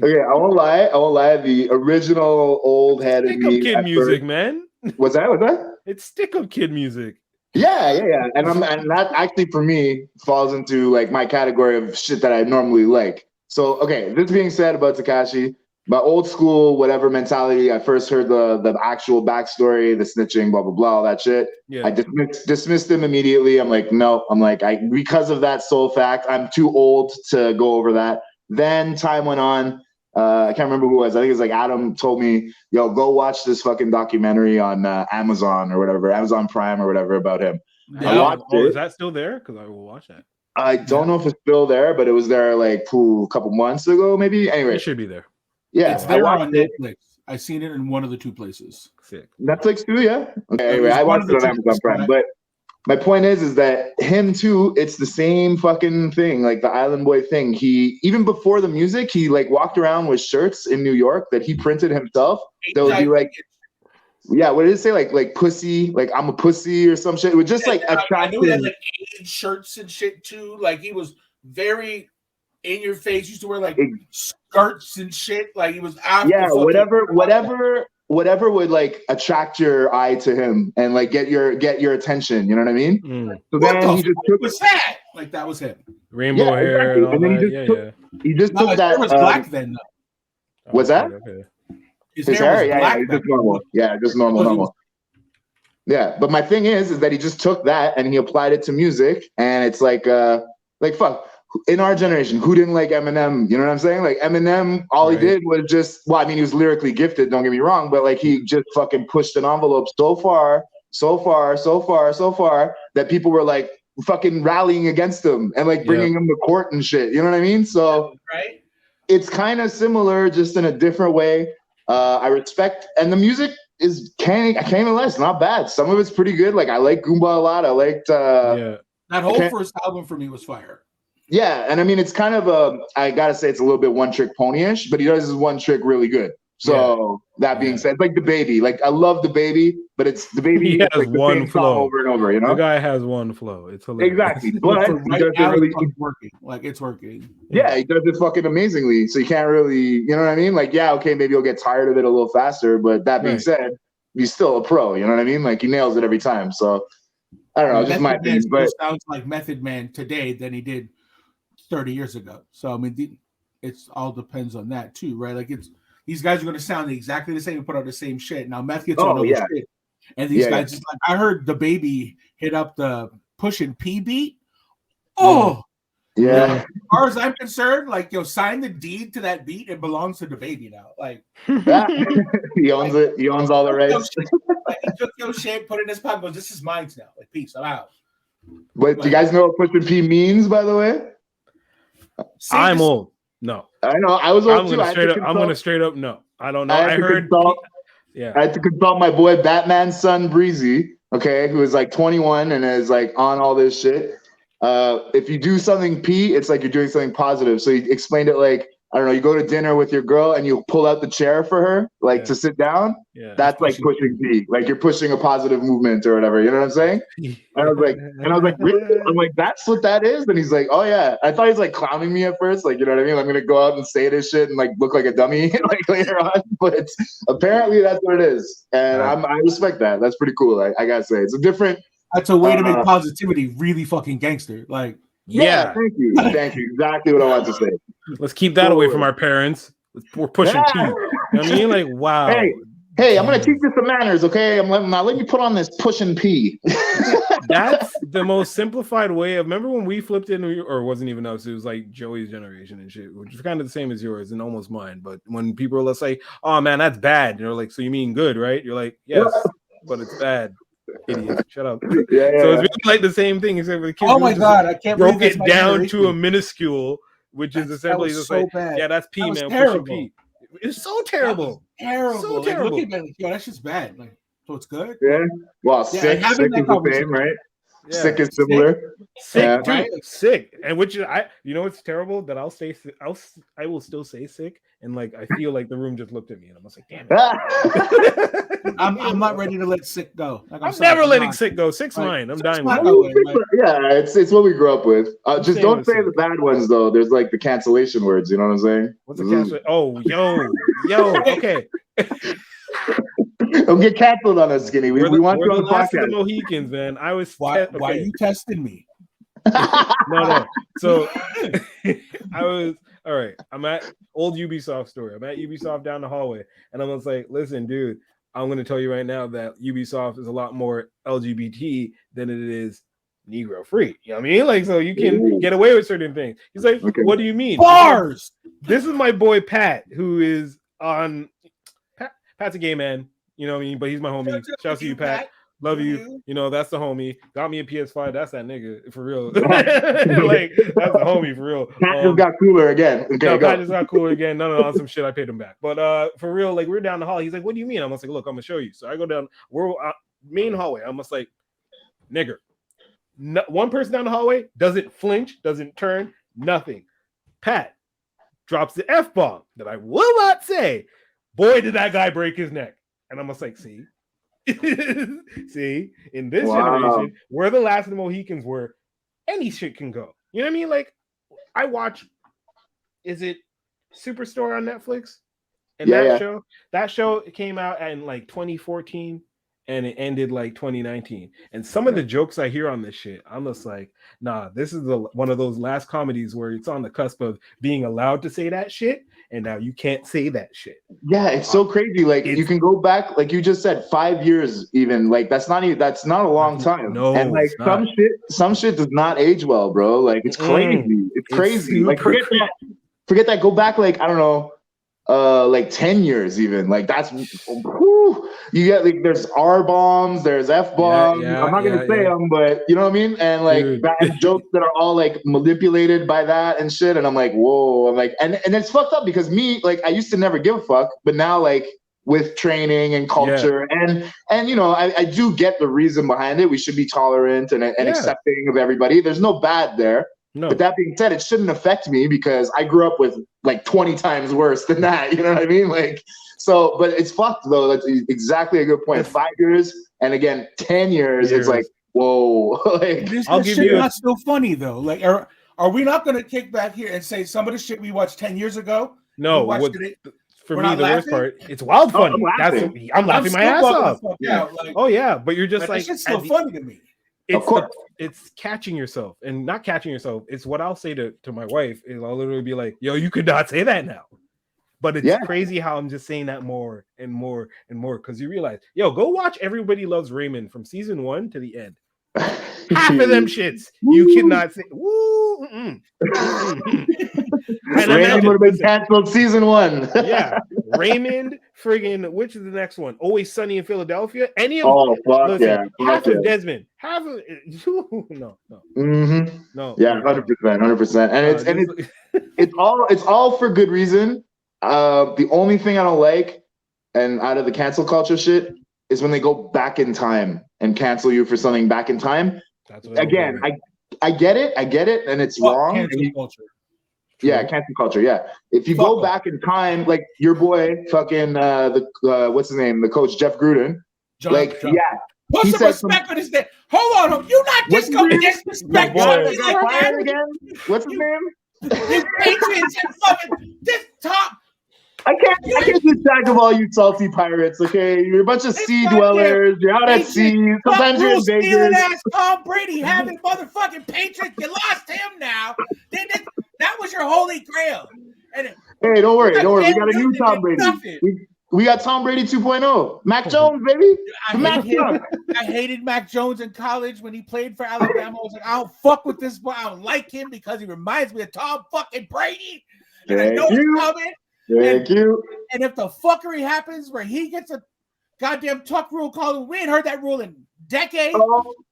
I won't lie. The original old head of Stick me up kid at music, first- man. Was that? It's stick up kid music. Yeah. And that actually for me falls into like my category of shit that I normally like. So okay, this being said about Tekashi, my old school whatever mentality. I first heard the actual backstory, the snitching, blah blah blah, all that shit. Yeah. I dismissed him immediately. I'm like, no. I'm like, because of that sole fact, I'm too old to go over that. Then time went on. I can't remember who it was. I think it was like Adam told me, yo, go watch this fucking documentary on Amazon or whatever, Amazon Prime or whatever about him. I watched it. Is that still there? Because I will watch that. I don't know if it's still there, but it was there like a couple months ago, maybe. Anyway, It should be there. yeah, It's there I on watched it. Netflix. I've seen it in one of the 2 places. Sick. Netflix too, yeah. Okay, anyway, was I one watched of it on the Amazon two Prime, that- but my point is that him too, it's the same fucking thing, like the Island Boy thing. He even before the music, he like walked around with shirts in New York that he printed himself. That would be like, yeah, what did it say? Like pussy, like I'm a pussy or some shit. It would just like I attract knew he had him. like AIDS shirts and shit too. Like he was very in your face. Used to wear like skirts and shit. Like he was after Yeah, fucking- whatever would like attract your eye to him and like get your attention. You know what I mean? So What then the he just fuck took was that? Like that was him. Rainbow Yeah, hair exactly. and all And then he that. just took- he just No, took his that. hair was black then. Though. Was that? Okay. His His hair hair, was yeah, black. just then. normal. Yeah, just normal. Yeah, but my thing is that he just took that and he applied it to music, and it's like fuck. In our generation, who didn't like Eminem? You know what I'm saying? Like Eminem, all he did was just, well, I mean, he was lyrically gifted. Don't get me wrong, but like he just fucking pushed an envelope so far that people were like fucking rallying against him and like bringing him to court and shit. You know what I mean? So Right. it's kind of similar, just in a different way. I respect, and the music is can't even lie, it's not bad. Some of it's pretty good. Like I like Goomba a lot. I liked that whole first album for me was fire. Yeah, and I mean it's kind of I gotta say it's a little bit one trick pony-ish, but he does his one trick really good. So that being said, like the baby, like I love the baby, but it's the baby. He has like the one same song flow over and over. You know, the guy has one flow. It's hilarious. Exactly, but For he right does it now, really. it's working. Like it's working. Yeah, he does it fucking amazingly. So you can't really, you know what I mean? Like, yeah, okay, maybe you'll get tired of it a little faster, but that being said, he's still a pro. You know what I mean? Like he nails it every time. So I don't know, just my opinion. But sounds like Method Man today than he did 30 years ago. So I mean, it's all depends on that too, right? Like it's these guys are going to sound exactly the same and put out the same shit. Now Meth gets on shit, and these guys just like I heard the baby hit up the Pushin' P beat. Oh. Yeah. As far as I'm concerned, like sign the deed to that beat. It belongs to the baby now. Like he owns it. He owns all the rights. Like, he took your shit, put it in his pocket. Goes, this is mine now. Like peace. I'm out. But do you guys know what Pushin' P means, by the way? I'm old. No, I know. I was old too. I'm gonna straight up no. I don't know. I heard. I had to consult my boy Batman's son Breezy. Okay, who is like 21 and is like on all this shit. If you do something P, it's like you're doing something positive. So he explained it like I don't know, you go to dinner with your girl and you pull out the chair for her, like to sit down. Yeah. That's like pushing P. Like you're pushing a positive movement or whatever. You know what I'm saying? And I was like, really? I'm like, that's what that is? And he's like, oh yeah. I thought he was like clowning me at first. Like, you know what I mean? I'm gonna go out and say this shit and like look like a dummy like later on. But apparently that's what it is. And I respect that. That's pretty cool. I gotta say, it's a different. That's a way to make positivity really fucking gangster. Like, yeah, thank you. Exactly what I want to say. Let's keep that away from our parents. We're pushing T. You know what I mean? Like, wow. Hey, I'm gonna teach you some manners, okay? I'm not letting you put on this pushing P. That's the most simplified way of. Remember when we flipped in, or it wasn't even us? It was like Joey's generation and shit, which is kind of the same as yours and almost mine. But when people are like, "Oh man, that's bad," you're like, "So you mean good, right?" You're like, "Yes, but it's bad." Idiot, shut up. So it's really like the same thing, except for the kids. Oh my god, I can't broke it down to a minuscule, which is essentially just so like, bad. Yeah, that's P, that man. Pushing P. It's so terrible. Terrible. So like, terrible. Look at me, yo, that's just bad. Like, so it's good. Yeah. Well, sick is the same, right? Yeah. Sick is similar. Sick, too. Right? Sick, and which you know, it's terrible that I will still say sick, and like I feel like the room just looked at me, and I'm like, damn it. I'm not ready to let sick go. Like, I'm never letting sick go. Sick's mine. I'm dying with it. Yeah, it's what we grew up with. Just don't say the bad ones though. There's like the cancellation words. You know what I'm saying? What's the cancellation? Oh, yo, okay. Don't get canceled on us, Skinny. We want you on the podcast. The Mohicans, man. I was. Why are you testing me? No. So I was all right. I'm at old Ubisoft store. I'm at Ubisoft down the hallway, and I was like, "Listen, dude, I'm going to tell you right now that Ubisoft is a lot more LGBT than it is Negro free. You know what I mean? Like, so you can get away with certain things." He's like, okay. "What do you mean?" Bars. This is my boy Pat, who is on. Pat's a gay man. You know what I mean? But he's my homie. Shout out to you, Pat. Love you. You know, that's the homie. Got me a PS5. That's that nigga for real. Like, that's the homie for real. Pat just got cooler again. Okay, Pat just got cooler again. None of some shit. I paid him back. But for real, like we're down the hall. He's like, "What do you mean?" I'm like, "Look, I'm gonna show you." So I go down. We're main hallway. I'm just like, nigger. No, one person down the hallway doesn't flinch, doesn't turn, nothing. Pat drops the F-bomb that I will not say. Boy, did that guy break his neck. And I'm just like, see, in this generation, where the last of the Mohicans were, any shit can go. You know what I mean? Like, I watch, is it Superstore on Netflix? And that show came out in like 2014 and it ended like 2019. And some of the jokes I hear on this shit, I'm just like, nah, this is one of those last comedies where it's on the cusp of being allowed to say that shit. And now you can't say that shit. Yeah, it's so crazy. Like you can go back, like you just said, 5 years even. Like that's not a long time. No, and like some shit does not age well, bro. Like it's crazy. It's crazy. Like forget that. Go back like I don't know, like 10 years even. Like that's you get like there's R bombs, there's F bombs. I'm not gonna say them, but you know what I mean. And like bad jokes that are all like manipulated by that and shit. And I'm like, whoa. I'm like, and it's fucked up because me, like I used to never give a fuck, but now like with training and culture and you know, I do get the reason behind it. We should be tolerant and accepting of everybody. There's no bad there. No. But that being said, it shouldn't affect me because I grew up with like 20 times worse than that. You know what I mean? Like, so, but it's fucked though. That's exactly a good point. 5 years and again, 10 years. It's like, whoa. Like, I'll give you. Not so funny though. Like, are we not going to kick back here and say some of the shit we watched 10 years ago? No. For me, the worst part, it's wild funny. I'm laughing my ass off. Like, oh yeah, but you're just like, it's still funny to me. It's catching yourself and not catching yourself. It's what I'll say to my wife is I'll literally be like, yo, you could not say that now. But it's crazy how I'm just saying that more and more and more because you realize, yo, go watch Everybody Loves Raymond from season 1 to the end. Half of them shits you cannot say. Woo, Raymond would have been canceled season 1. Yeah, Raymond, friggin' which is the next one? Always Sunny in Philadelphia. Any of half of Desmond, half of no. No. Yeah, 100%. And it's all for good reason. The only thing I don't like, and out of the cancel culture shit, is when they go back in time and cancel you for something back in time. Again, I get it, and it's wrong. Cancel culture. True. Yeah, cancel culture. Yeah. If you go back in time, like your boy, fucking what's his name, the coach Jeff Gruden, John. yeah. Put some respect on his name. Hold on, you not just gonna disrespect me like that again? What's his name? You Patriots and fucking this top. I can't keep track of all you salty pirates, okay? You're a bunch of sea dwellers. You're out at sea. Sometimes you're in Vegas. Stealing ass Tom Brady having motherfucking Patriots. You lost him now. That was your holy grail. And hey, don't worry. We got a new Tom Brady. We got Tom Brady 2.0. Mac Jones, baby. I hated Mac Jones in college when he played for Alabama. I was like, I don't fuck with this boy. I don't like him because he reminds me of Tom fucking Brady. And I know he's coming. Thank you. And if the fuckery happens where he gets a goddamn tuck rule called, we ain't heard that rule in decades.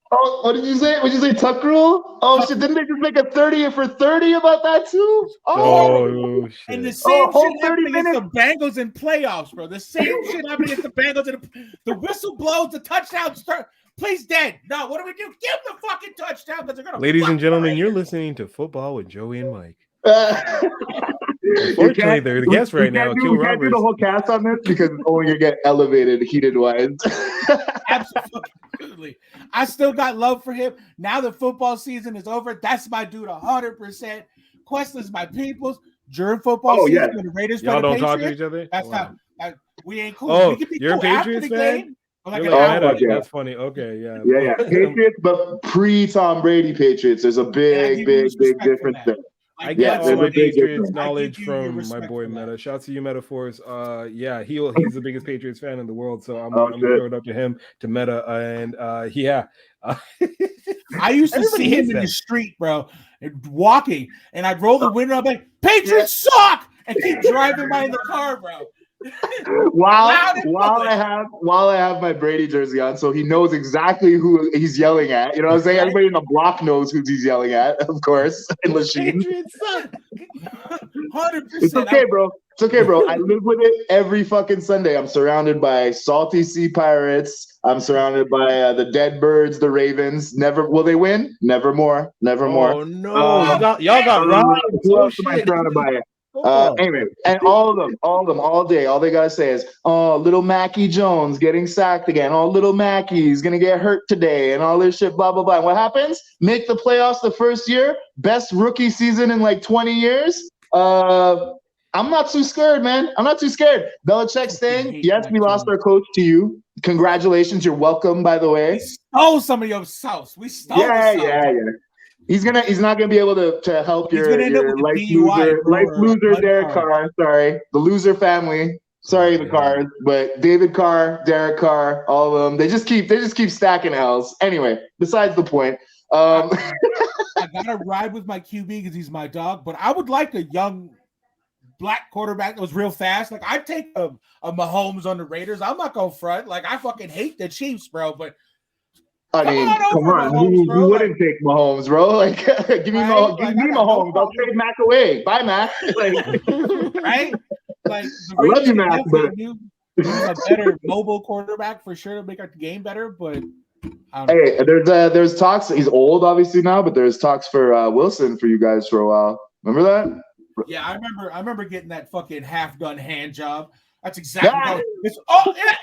Oh, what did you say? What did you say? Tuck rule? Oh shit! Didn't they just make a 30 for 30 about that too? Oh shit! And the same shit happened against the Bengals in playoffs, bro. The same shit happened against the Bengals. And the whistle blows, the touchdown start. Please, dead. No, what do we do? Give them the fucking touchdown because they're gonna. Ladies and gentlemen, you're listening to Football with Joey and Mike. Unfortunately, they're the guests right now. We can't do the whole cast on this because it's only gonna get elevated heated wise. Absolutely. I still got love for him. Now the football season is over. That's my dude 100%. Qwesta's my people's. During football season, when the Raiders y'all don't talk to each other? That's not. We ain't cool. Oh, we can be you're cool a Patriots fan? Game, like That's funny. Okay, yeah. Yeah. Patriots, but pre-Tom Brady Patriots. There's a big difference there. I get all my Patriots knowledge from my boy Meta. Shout out to you, Metaphors. Yeah, he's the biggest Patriots fan in the world, so I'm gonna throw it up to him, to Meta, and yeah. I used to see him in the street, bro, walking, and I'd roll the window up like, Patriots suck, and keep driving by in the car, bro. while I have my Brady jersey on, so he knows exactly who he's yelling at. You know what I'm saying? Everybody in the block knows who he's yelling at, of course. In Lachine. 100%. It's okay, bro. It's okay, bro. I live with it every fucking Sunday. I'm surrounded by salty sea pirates. I'm surrounded by the dead birds, the Ravens. Never will they win? Nevermore. Oh no! Y'all got robbed. Who else am I surrounded by? Anyway, and all of them, all day, all they gotta say is, "Oh, little Mackie Jones getting sacked again. Oh, little Mackie's gonna get hurt today," and all this shit, blah blah blah. And what happens? Make the playoffs the first year, best rookie season in like 20 years. I'm not too scared, man. I'm not too scared. Belichick's saying, "Yes, we lost our coach to you. Congratulations, you're welcome." By the way, we stole some of your sauce. We stole. Yeah. He's not gonna be able to help your life loser Derek Carr. Sorry, the loser family. Sorry, the Carrs, but David Carr, Derek Carr, all of them. They just keep stacking L's. Anyway, besides the point. I gotta ride with my QB because he's my dog, but I would like a young black quarterback that was real fast. Like I'd take a Mahomes on the Raiders. I'm not gonna front. Like I fucking hate the Chiefs, bro, but. Come on. Who wouldn't take Mahomes, bro? Like, give me Mahomes. I'll trade Mac away. Bye, Mac. Right? Like, I love you, Mac, but he's a better mobile quarterback for sure to make our game better. But hey, there's talks. He's old, obviously now, but there's talks for Wilson for you guys for a while. Remember that? Yeah, I remember getting that fucking half-done hand job. That's exactly how yeah.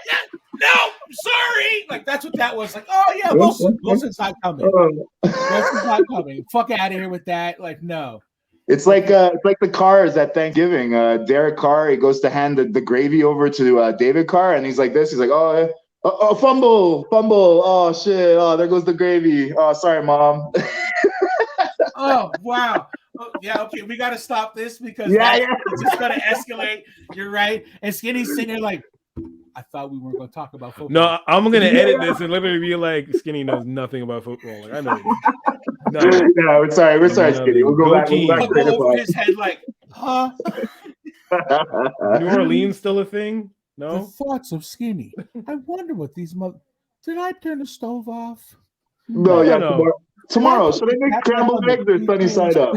No, I'm sorry. Like that's what that was. Like, oh yeah, Wilson's not coming. Wilson's not coming. Fuck out of here with that. Like, no. It's like the Carrs at Thanksgiving. Derek Carr, he goes to hand the gravy over to David Carr, and he's like this. He's like, oh, fumble. Oh shit. Oh, there goes the gravy. Oh, sorry, mom. Oh wow. Oh, yeah, okay, we got to stop this because it's just going to escalate. You're right. And Skinny's sitting there like, I thought we weren't going to talk about football. No, I'm going to edit this and literally be like, Skinny knows nothing about football. Like, I know. No, we're sorry, Skinny. We'll go back. We'll go over his head like, huh? New Orleans still a thing? No? The thoughts of Skinny. I wonder what these Did I turn the stove off? No, yeah, tomorrow. Should I make scrambled eggs or sunny side up?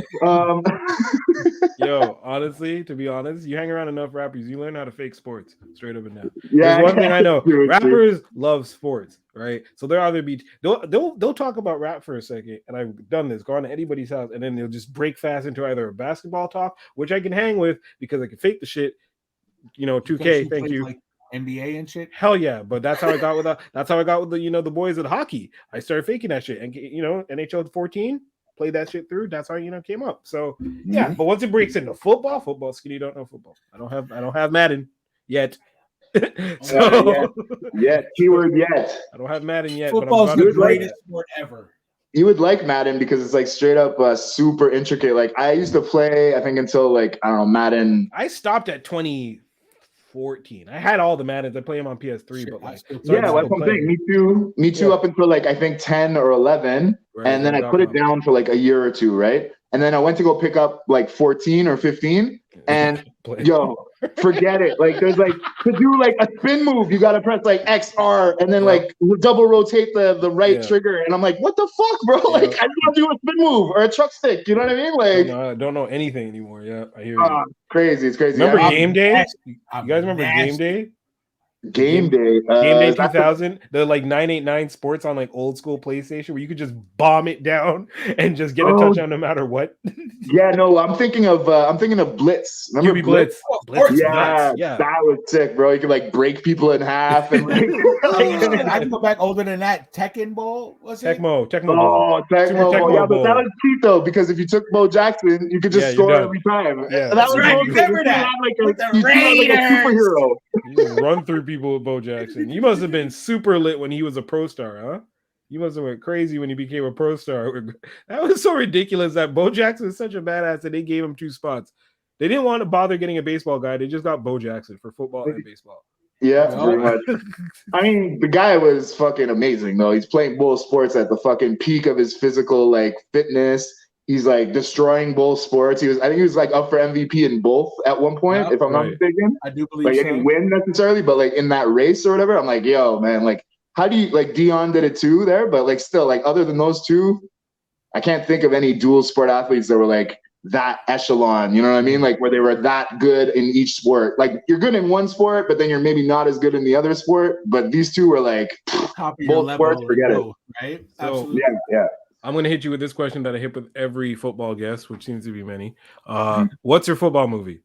Yo, honestly, to be honest, you hang around enough rappers, you learn how to fake sports straight up and down. Yeah, there's one thing I know. Rappers love sports. right? So they'll either be they'll talk about rap for a second, and I've done this, gone to anybody's house, and then they'll just break fast into either a basketball talk, which I can hang with because I can fake the shit. 2K, thank you. Like NBA and shit. Hell yeah, but that's how I got with the the boys at hockey. I started faking that shit, and NHL 14 played that shit through. That's how came up. So yeah, but once it breaks into football, Skinny don't know football. I don't have Madden yet. Keyword yet. I don't have Madden yet. Football's the greatest sport ever. You would like Madden because it's like straight up super intricate. Like I used to play, I think until like I don't know Madden. I stopped at 2014. I had all the Maddens. I play them on PS3, but like that's what I'm saying. Me too. Up until like I think 10 or 11, right, and then I put it down for like a year or two, right? And then I went to go pick up like 14 or 15, and forget it. Like there's like to do like a spin move, you gotta press like XR and then like double rotate the right trigger. And I'm like, what the fuck, bro? Like I don't do a spin move or a truck stick. You know what I mean? Like I don't know anything anymore. Yeah, I hear you. Crazy. It's crazy. Remember Game Day? You guys remember Game Day? Game Day 2000, the like 989 sports on like old school PlayStation where you could just bomb it down and just get a touchdown no matter what. Yeah, no, I'm thinking of Blitz. Remember Blitz? Yeah, that was sick, bro. You could like break people in half and like I can go back older than that. Tekken Bowl, was it? Tecmo. Oh, Tecmo. Yeah, but that was cheap though because if you took Bo Jackson, you could just score every time. Yeah, that was right. Remember that? With the Raiders. Superhero. You just run through people with Bo Jackson. You must have been super lit when he was a pro star, huh? You must have went crazy when he became a pro star. That was so ridiculous that Bo Jackson is such a badass that they gave him 2 spots. They didn't want to bother getting a baseball guy. They just got Bo Jackson for football and baseball. Yeah, pretty much. I mean, the guy was fucking amazing, though. He's playing both sports at the fucking peak of his physical like fitness. He's like destroying both sports. I think he was like up for MVP in both at one point, if I'm not mistaken. I do believe like, so. He didn't win necessarily, but like in that race or whatever, I'm like, yo, man, like, how do you like Dion did it too there? But like, still, like, other than those two, I can't think of any dual sport athletes that were like that echelon. You know what I mean? Like where they were that good in each sport. Like you're good in one sport, but then you're maybe not as good in the other sport. But these two were like both sports. Forget it. Right? So, absolutely. Yeah. I'm going to hit you with this question that I hit with every football guest, which seems to be many. What's your football movie?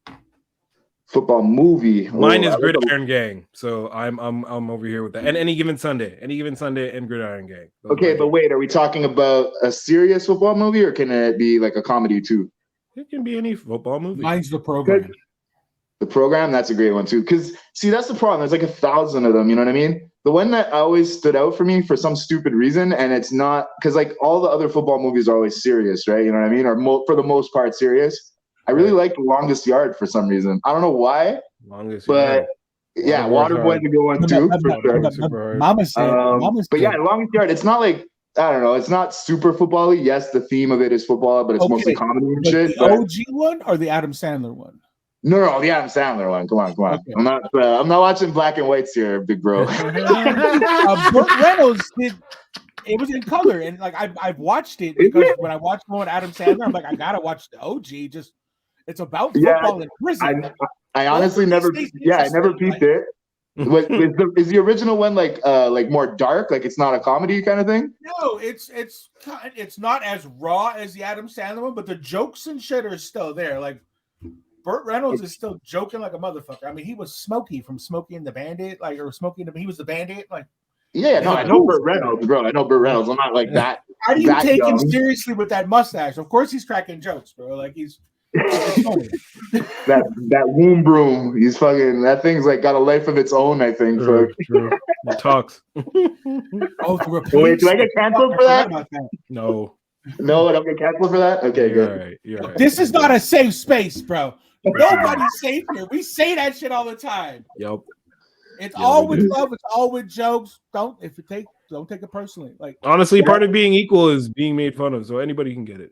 Football movie. Mine is Gridiron Gang. So I'm over here with that. And any given Sunday and Gridiron Gang. Okay, but wait, are we talking about a serious football movie or can it be like a comedy too? It can be any football movie. Mine's The Program. The Program, that's a great one too. Because see, that's the problem. There's like 1,000 of them. You know what I mean? The one that always stood out for me for some stupid reason, and it's not because like all the other football movies are always serious, right? You know what I mean? Or for the most part serious. I really like The Longest Yard for some reason. I don't know why. Yard. Yeah, Waterboy's a good one too, for sure. Mama said. But yeah, Longest Yard. It's not like I don't know. It's not super football-y. Yes, the theme of it is football, but it's mostly comedy and shit. The OG one or the Adam Sandler one? No, the Adam Sandler one. Come on. Okay. I'm not watching black and whites here, big bro. Burt Reynolds did. It was in color, and like I've watched it because when I watched one Adam Sandler, I'm like, I gotta watch the OG. Just it's about football in prison. I honestly never peeped it. Is the original one like more dark? Like it's not a comedy kind of thing? No, it's not as raw as the Adam Sandler one, but the jokes and shit are still there. Like Burt Reynolds is still joking like a motherfucker. I mean, he was Smokey from Smokey and the Bandit, he was the Bandit, like. Yeah, no, I know Burt Reynolds, bro. I know Burt Reynolds. I'm not like that. How do you take him seriously with that mustache? Of course, he's cracking jokes, bro. Like he's that womb broom. He's fucking. That thing's like got a life of its own. I think. True. It talks. Wait, do I get canceled for that? No, I don't get canceled for that. Okay, good. You're right. This is not a safe space, bro. Nobody's safe here. We say that shit all the time. Yep. It's all with love. It's all with jokes. Don't take it personally. Like honestly, part of being equal is being made fun of, so anybody can get it.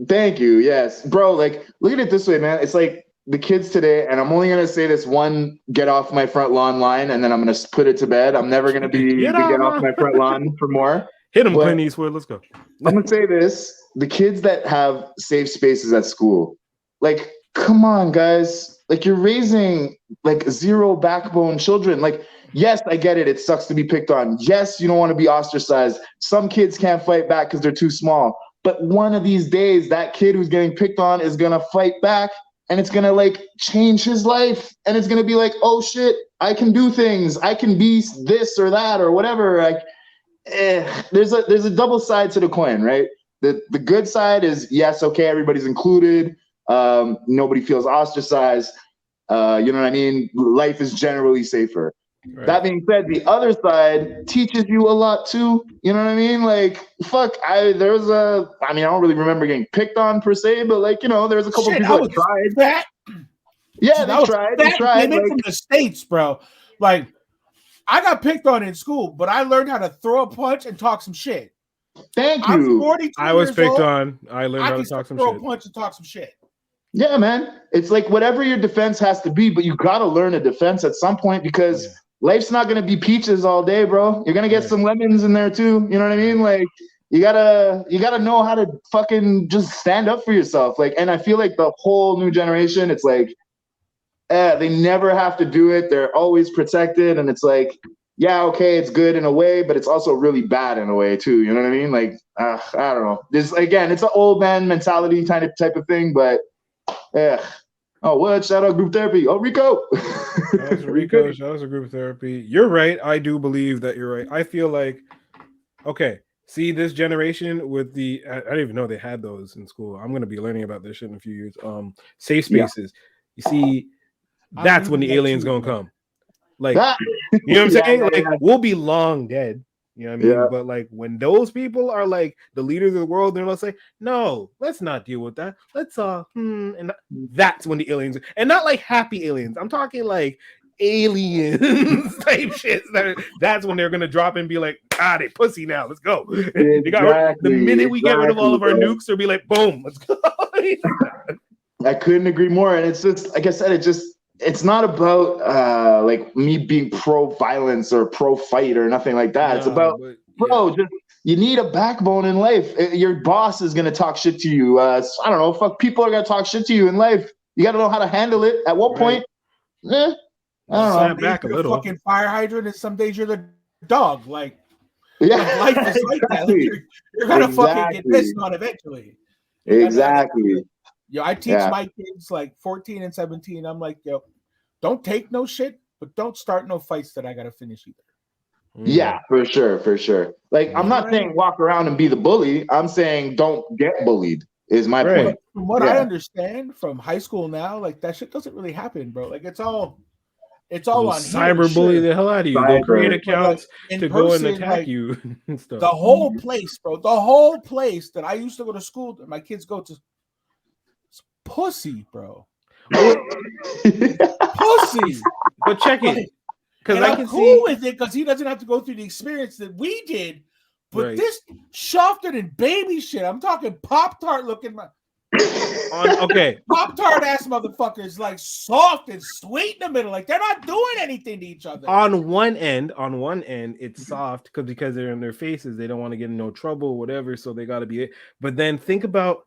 Thank you. Yes, bro. Like, look at it this way, man. It's like the kids today, and I'm only gonna say this one: get off my front lawn line, and then I'm gonna put it to bed. I'm never gonna be get off my front lawn for more. Hit him, Clint Eastwood. Let's go. I'm gonna say this: the kids that have safe spaces at school, like, come on, guys. Like you're raising like zero backbone children. Like Yes, I get it. It sucks to be picked on. Yes, you don't want to be ostracized. Some kids can't fight back because they're too small. But one of these days, that kid who's getting picked on is going to fight back, and it's going to like change his life. And it's going to be like, oh shit, I can do things. I can be this or that or whatever. Like, there's a double side to the coin, right? The good side is, yes, okay, everybody's included. Nobody feels ostracized. You know what I mean? Life is generally safer. Right. That being said, the other side teaches you a lot too. You know what I mean? Like, fuck, I don't really remember getting picked on per se, but like, you know, there's a couple people that tried. That. Yeah, they tried. Like, from the States, bro. Like, I got picked on in school, but I learned how to throw a punch and talk some shit. Thank you. I was picked on. I learned how to talk some shit. Throw a punch and talk some shit. Yeah, man. It's like whatever your defense has to be, but you got to learn a defense at some point because life's not going to be peaches all day, bro. You're going to get some lemons in there too. You know what I mean? Like you gotta know how to fucking just stand up for yourself. Like, and I feel like the whole new generation, it's like, they never have to do it. They're always protected. And it's like, yeah, okay, it's good in a way, but it's also really bad in a way too. You know what I mean? Like, I don't know. This again, it's an old man mentality type of thing, but yeah. Oh, what? Shout out group therapy. Oh, Rico. That was Rico. Shout out to group therapy. You're right. I do believe that you're right. I feel like, okay, see this generation with the, I didn't even know they had those in school. I'm going to be learning about this shit in a few years. Safe spaces. You see, that's when the aliens going to come. Like, you know what I'm saying? Like, we'll be long dead. You know what I mean? Yeah. But like when those people are like the leaders of the world, they're gonna say, no, let's not deal with that. Let's and that's when the aliens, and not like happy aliens. I'm talking like aliens type shit. That's when they're gonna drop and be like, they pussy now. Let's go. The minute we get rid of all of our nukes, they'll be like, boom, let's go. I couldn't agree more. And it's just like I said, it's not about like me being pro violence or pro fight or nothing like that. It's about, just you need a backbone in life. Your boss is gonna talk shit to you. I don't know. Fuck, people are gonna talk shit to you in life. You got to know how to handle it. At one point, I don't know. Back a little. Fucking fire hydrant, and some days you're the dog. Like, life is like that. Like, you're gonna fucking get pissed on eventually. Exactly. Yo, I teach my kids like 14 and 17. I'm like, yo, don't take no shit, but don't start no fights that I gotta finish either. Yeah, for sure. Like, I'm not saying walk around and be the bully. I'm saying don't get bullied. Is my point. From what I understand from high school now, like that shit doesn't really happen, bro. Like it's all on cyberbully the hell out of you. They'll create accounts to go and attack you and stuff. The whole place, bro. The whole place that I used to go to school, that my kids go to. Pussy, bro. Pussy. But check it. Because I can cool with it because he doesn't have to go through the experience that we did. But this softer than baby shit. I'm talking Pop-Tart looking. Pop-Tart ass motherfuckers, like soft and sweet in the middle. Like they're not doing anything to each other. On one end, it's soft because they're in their faces. They don't want to get in no trouble or whatever. So they got to be it. But then think about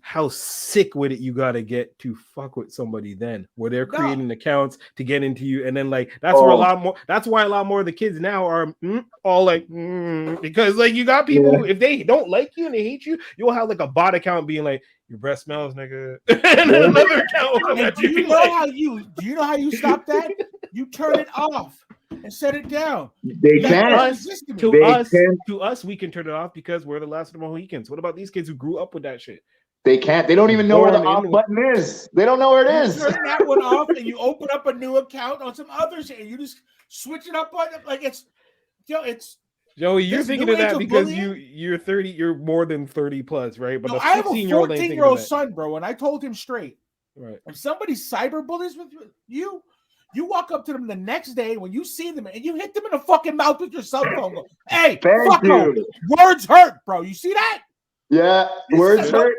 how sick with it you gotta get to fuck with somebody then, where they're creating accounts to get into you, and then like that's where that's why a lot more of the kids now are all like because like you got people if they don't like you and they hate you, you'll have like a bot account being like your breath smells, nigga, and then another account will come at you. Do you know how you stop that? You turn it off and set it down. They can. To us, we can turn it off because we're the last of the Mohicans. What about these kids who grew up with that shit? They can't. They don't even know where the off button is. They don't know where it is. You turn that one off, and you open up a new account on some other shit, and you just switch it up on like it's Joey. You're thinking of that because you're 30. You're more than 30 plus, right? But I have a 14-year-old son, bro, and I told him straight. Right. If somebody cyberbullies with you walk up to them the next day when you see them, and you hit them in the fucking mouth with your cell phone. Go, hey, fuck you. Words hurt, bro. You see that? Yeah, words hurt.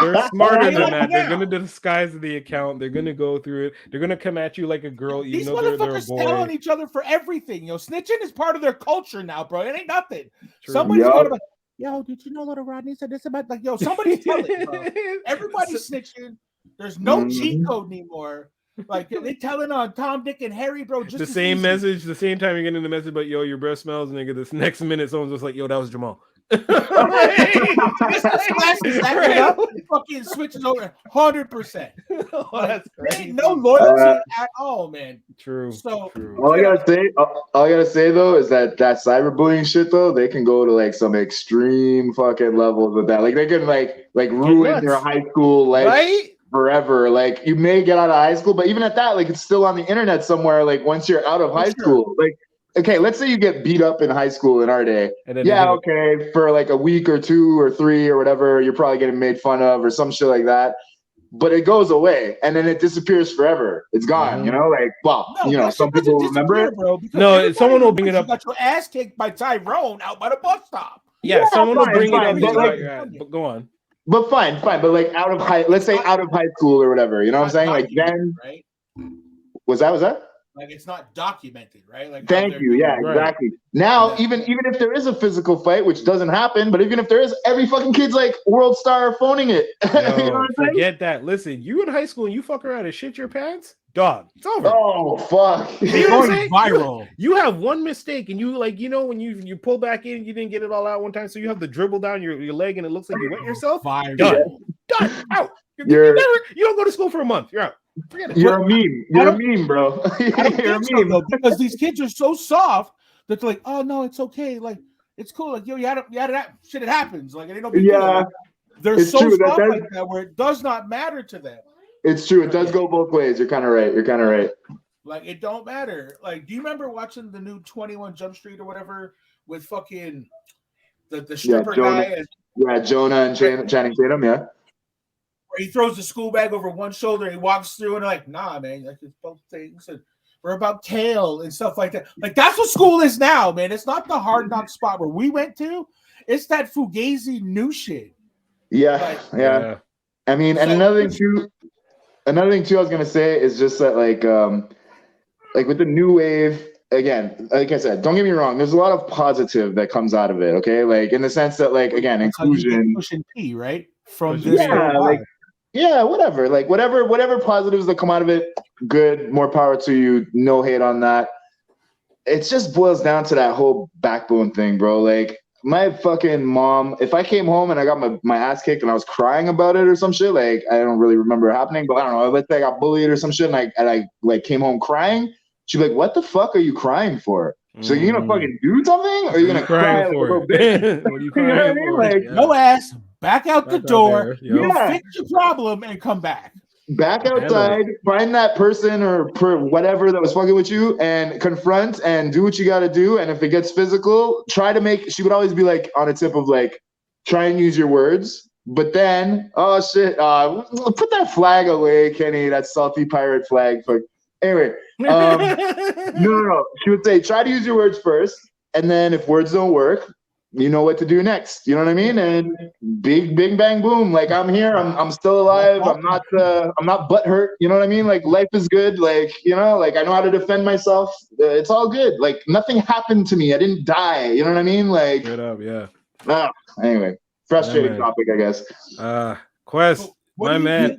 They're smarter than that. They're gonna disguise the account. They're gonna go through it. They're gonna come at you like a girl. These motherfuckers tell on each other for everything. Snitching is part of their culture now, bro. It ain't nothing. True. Somebody's gonna be like, yo, did you know little Rodney said this about somebody's telling, bro. Everybody's snitching. There's no cheat code anymore. Like they telling on Tom, Dick, and Harry, bro. Just the same message, the same time you're getting the message, but yo, your breath smells, nigga. This next minute, someone's just like, yo, that was Jamal. This fucking switches over 100%. That's crazy. No loyalty at all, man. True. So true. All I gotta say though is that cyberbullying shit though, they can go to like some extreme fucking levels with that. Like they can like ruin your high school life. Right? Forever. Like you may get out of high school, but even at that, like it's still on the internet somewhere. Like once you're out of high school, like okay, let's say you get beat up in high school in our day. Okay, for like a week or 2 or 3 or whatever, you're probably getting made fun of or some shit like that. But it goes away and then it disappears forever. It's gone, you know. Like, well, you know, some people remember it. Bro, no, someone will bring it up. You got your ass kicked by Tyrone out by the bus stop. Yeah, someone will bring it up. But go on. But fine. But like let's say out of high school or whatever, you know what I'm saying? Like then, right? Was that? Like it's not documented, right? Like thank you. Yeah, exactly. Now, even if there is a physical fight, which doesn't happen, but even if there is, every fucking kid's like world star phoning it. Yo, you know forget that. Listen, you in high school and you fuck around and shit your pants, dog. It's over. Oh fuck! You know what I'm saying? Viral. You have one mistake, and you like, you know, when you pull back in, you didn't get it all out one time, so you have the dribble down your leg, and it looks like you wet yourself. Viral. Done. Out. You don't go to school for a month. You're out. Forget it. You're a meme. You're a meme, bro. You're a meme, though, because these kids are so soft that they're like, oh no, it's okay. Like it's cool. Like yo, you had that shit. It happens. Like it ain't no big deal. Like, they're so soft like that where it does not matter to them. It's true. It does go both ways. You're kind of right. Like it don't matter. Like, do you remember watching the new 21 Jump Street or whatever with fucking the stripper guy? Jonah and Channing Tatum. Yeah. Where he throws the school bag over one shoulder, and he walks through, and they're like, nah, man, like it's both things, and we're about tail and stuff like that. Like that's what school is now, man. It's not the hard knock spot where we went to. It's that fugazi new shit. Yeah, yeah. I mean, and another thing too, I was gonna say is just that like with the new wave. Again, like I said, don't get me wrong. There's a lot of positive that comes out of it. Okay, like in the sense that, like again, inclusion, pushing P, right? From this, whatever. Like whatever positives that come out of it, good. More power to you. No hate on that. It just boils down to that whole backbone thing, bro. Like my fucking mom. If I came home and I got my ass kicked and I was crying about it or some shit, like I don't really remember it happening, but I don't know. Let's say I got bullied or some shit, and I like came home crying. She'd be like, "What the fuck are you crying for? So you're gonna fucking do something, or you're gonna cry like a little bit?" What are you crying for? Like, no ass, back out the door. Fix your problem and come back. Back outside, find that person or whatever that was fucking with you, and confront and do what you got to do. And if it gets physical, try to make. She would always be like on a tip of like, try and use your words. But then, oh shit, put that flag away, Kenny. That salty pirate flag. Fuck. Anyway, no. She would say, try to use your words first, and then if words don't work, you know what to do next. You know what I mean? And big bang boom. Like I'm here. I'm still alive. I'm not butthurt. You know what I mean? Like life is good. Like you know, like I know how to defend myself. It's all good. Like nothing happened to me. I didn't die. You know what I mean? Like straight up, yeah. Anyway, frustrating topic, I guess. Qwest, my man.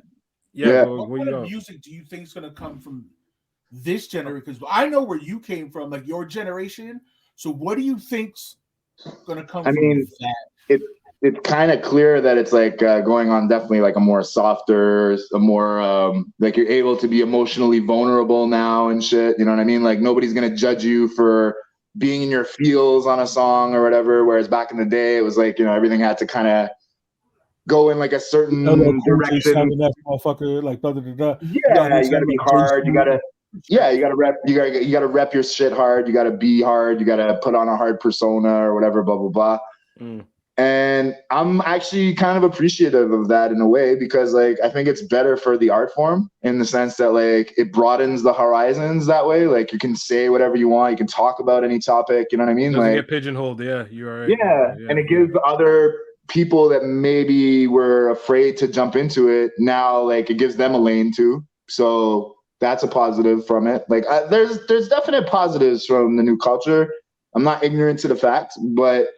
Yeah. What kind of music do you think is gonna come from this generation? Because I know where you came from, like your generation. So what do you think's gonna come from that? It's kind of clear that it's like going on definitely like a more softer, a more like you're able to be emotionally vulnerable now and shit. You know what I mean? Like nobody's gonna judge you for being in your feels on a song or whatever. Whereas back in the day, it was like, you know, everything had to kind of go in like a certain direction. That motherfucker, like yeah, you gotta be hard. You gotta rep your shit hard. You gotta be hard. You gotta put on a hard persona or whatever, blah, blah, blah. And I'm actually kind of appreciative of that in a way, because like, I think it's better for the art form in the sense that like, it broadens the horizons that way. Like you can say whatever you want. You can talk about any topic. You know what I mean? Doesn't get pigeonholed. Yeah, you are right. Yeah. And it gives other people that maybe were afraid to jump into it. Now, like it gives them a lane too. So that's a positive from it. Like there's definite positives from the new culture. I'm not ignorant to the fact, but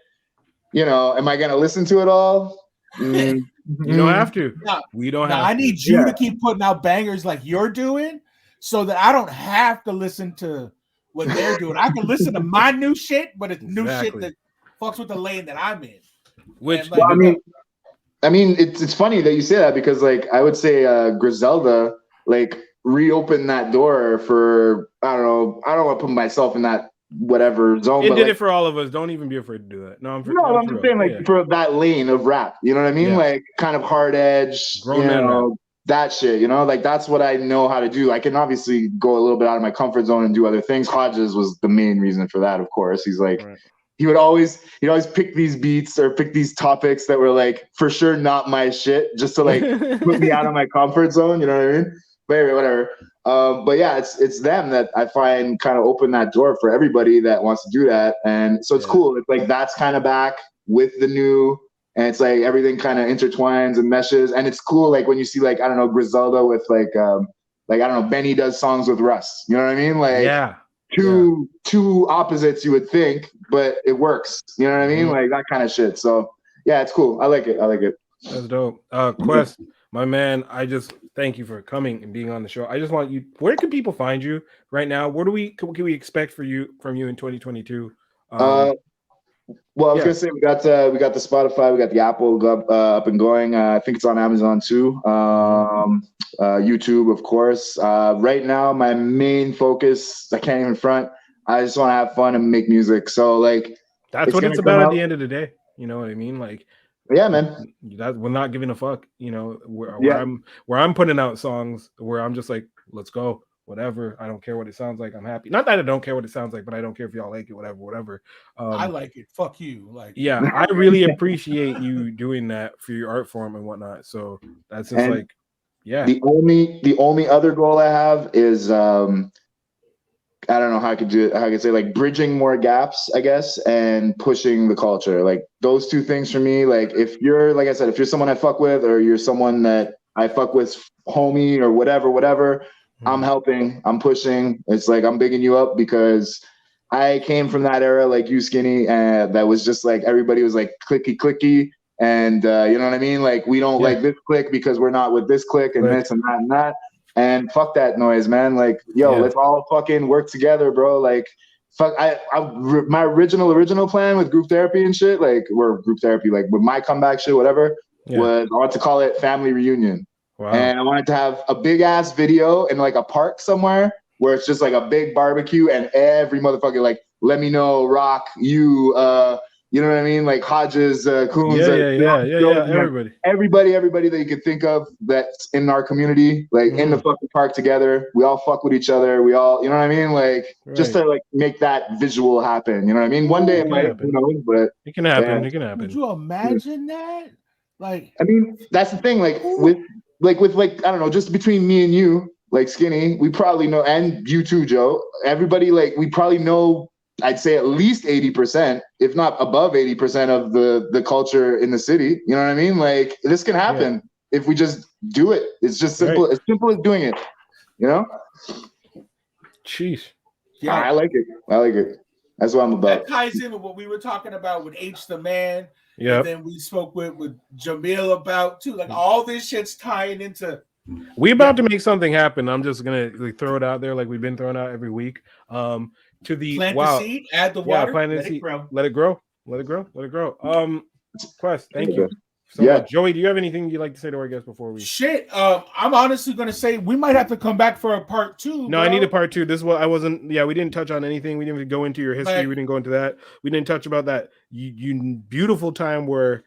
you know, am I going to listen to it all? You don't have to. No, we don't have I need you to keep putting out bangers like you're doing, so that I don't have to listen to what they're doing. I can listen to my new shit, but it's new shit that fucks with the lane that I'm in. Which, like, I mean, it's funny that you say that because, like, I would say Griselda, like, reopened that door for, I don't want to put myself in that whatever zone. It but did like, it for all of us. Don't even be afraid to do that. No, I'm just saying, like, for that lane of rap, you know what I mean? Like, kind of hard edge, grown man rap. That shit, you know, like that's what I know how to do. I can obviously go a little bit out of my comfort zone and do other things. Hodges was the main reason for that, of course. He's like, he'd always pick these beats or pick these topics that were like for sure not my shit, just to like put me out of my comfort zone. You know what I mean? But anyway, whatever. But yeah, it's them that I find kind of open that door for everybody that wants to do that, and so it's cool. It's like that's kind of back with the new. And it's like everything kind of intertwines and meshes, and it's cool. Like when you see, like, I don't know, Griselda with like I don't know, Benny does songs with Russ. You know what I mean? Like two opposites you would think, but it works. You know what I mean? Like that kind of shit. So yeah, it's cool. I like it. That's dope. Qwest, my man, I just thank you for coming and being on the show. I just want you. Where can people find you right now? What can we expect from you in 2022? Well, I was gonna say we got the Spotify, we got the Apple up and going. I think it's on Amazon too. YouTube, of course. Right now, my main focus, I can't even front. I just want to have fun and make music. So like, that's what it's about at the end of the day. You know what I mean? Like, yeah, man. We're not giving a fuck. You know, where I'm putting out songs where I'm just like, let's go. Whatever, I don't care what it sounds like. I'm happy. Not that I don't care what it sounds like, but I don't care if y'all like it. Whatever. I like it. Fuck you. Like, yeah, I really appreciate you doing that for your art form and whatnot. So that's just like, yeah. The only other goal I have is I don't know how I could do it. How I could say, like, bridging more gaps, I guess, and pushing the culture. Like those two things for me. Like if you're, like I said, if you're someone I fuck with, or you're someone that I fuck with, homie, or whatever. I'm helping, I'm pushing. It's like I'm bigging you up because I came from that era, like you, Skinny, and that was just like everybody was like clicky, and you know what I mean? Like we don't like this clique because we're not with this clique and this and that and that. And fuck that noise, man. Like, yo, let's all fucking work together, bro. Like, fuck. My original plan with group therapy and shit, like, or group therapy, like with my comeback shit, whatever, was I want to call it Family Reunion. Wow. And I wanted to have a big ass video in like a park somewhere where it's just like a big barbecue and every motherfucker like, let me know, Rock, you know what I mean? Like Hodges, Coons, everybody that you could think of that's in our community, like in the fucking park together. We all fuck with each other. We all, you know what I mean? Like just to like make that visual happen. You know what I mean? One day it might, who knows, but it can happen. Yeah. It can happen. Could you imagine that? Like, I mean, that's the thing. Like with I don't know, just between me and you, like Skinny, we probably know, and you too, Joe. Everybody, like, we probably know, I'd say at least 80%, if not above 80% of the culture in the city. You know what I mean? Like, this can happen if we just do it. It's just simple, as simple as doing it. You know? Jeez. Yeah, I like it. That's what I'm about. That ties in with what we were talking about with H the Man. Yeah. And then we spoke with Jamil about too. Like all this shit's tying into. We about to make something happen. I'm just gonna throw it out there, like we've been throwing out every week. To the plant the seed, add the water, plant the seed, let it grow. Qwest, thank you so much. Joey, do you have anything you'd like to say to our guests before we? Shit, I'm honestly gonna say we might have to come back for a part 2. No, bro. I need a part 2. This is what I wasn't. Yeah, we didn't touch on anything. We didn't even go into your history. Like, we didn't go into that. We didn't touch about that. You beautiful time where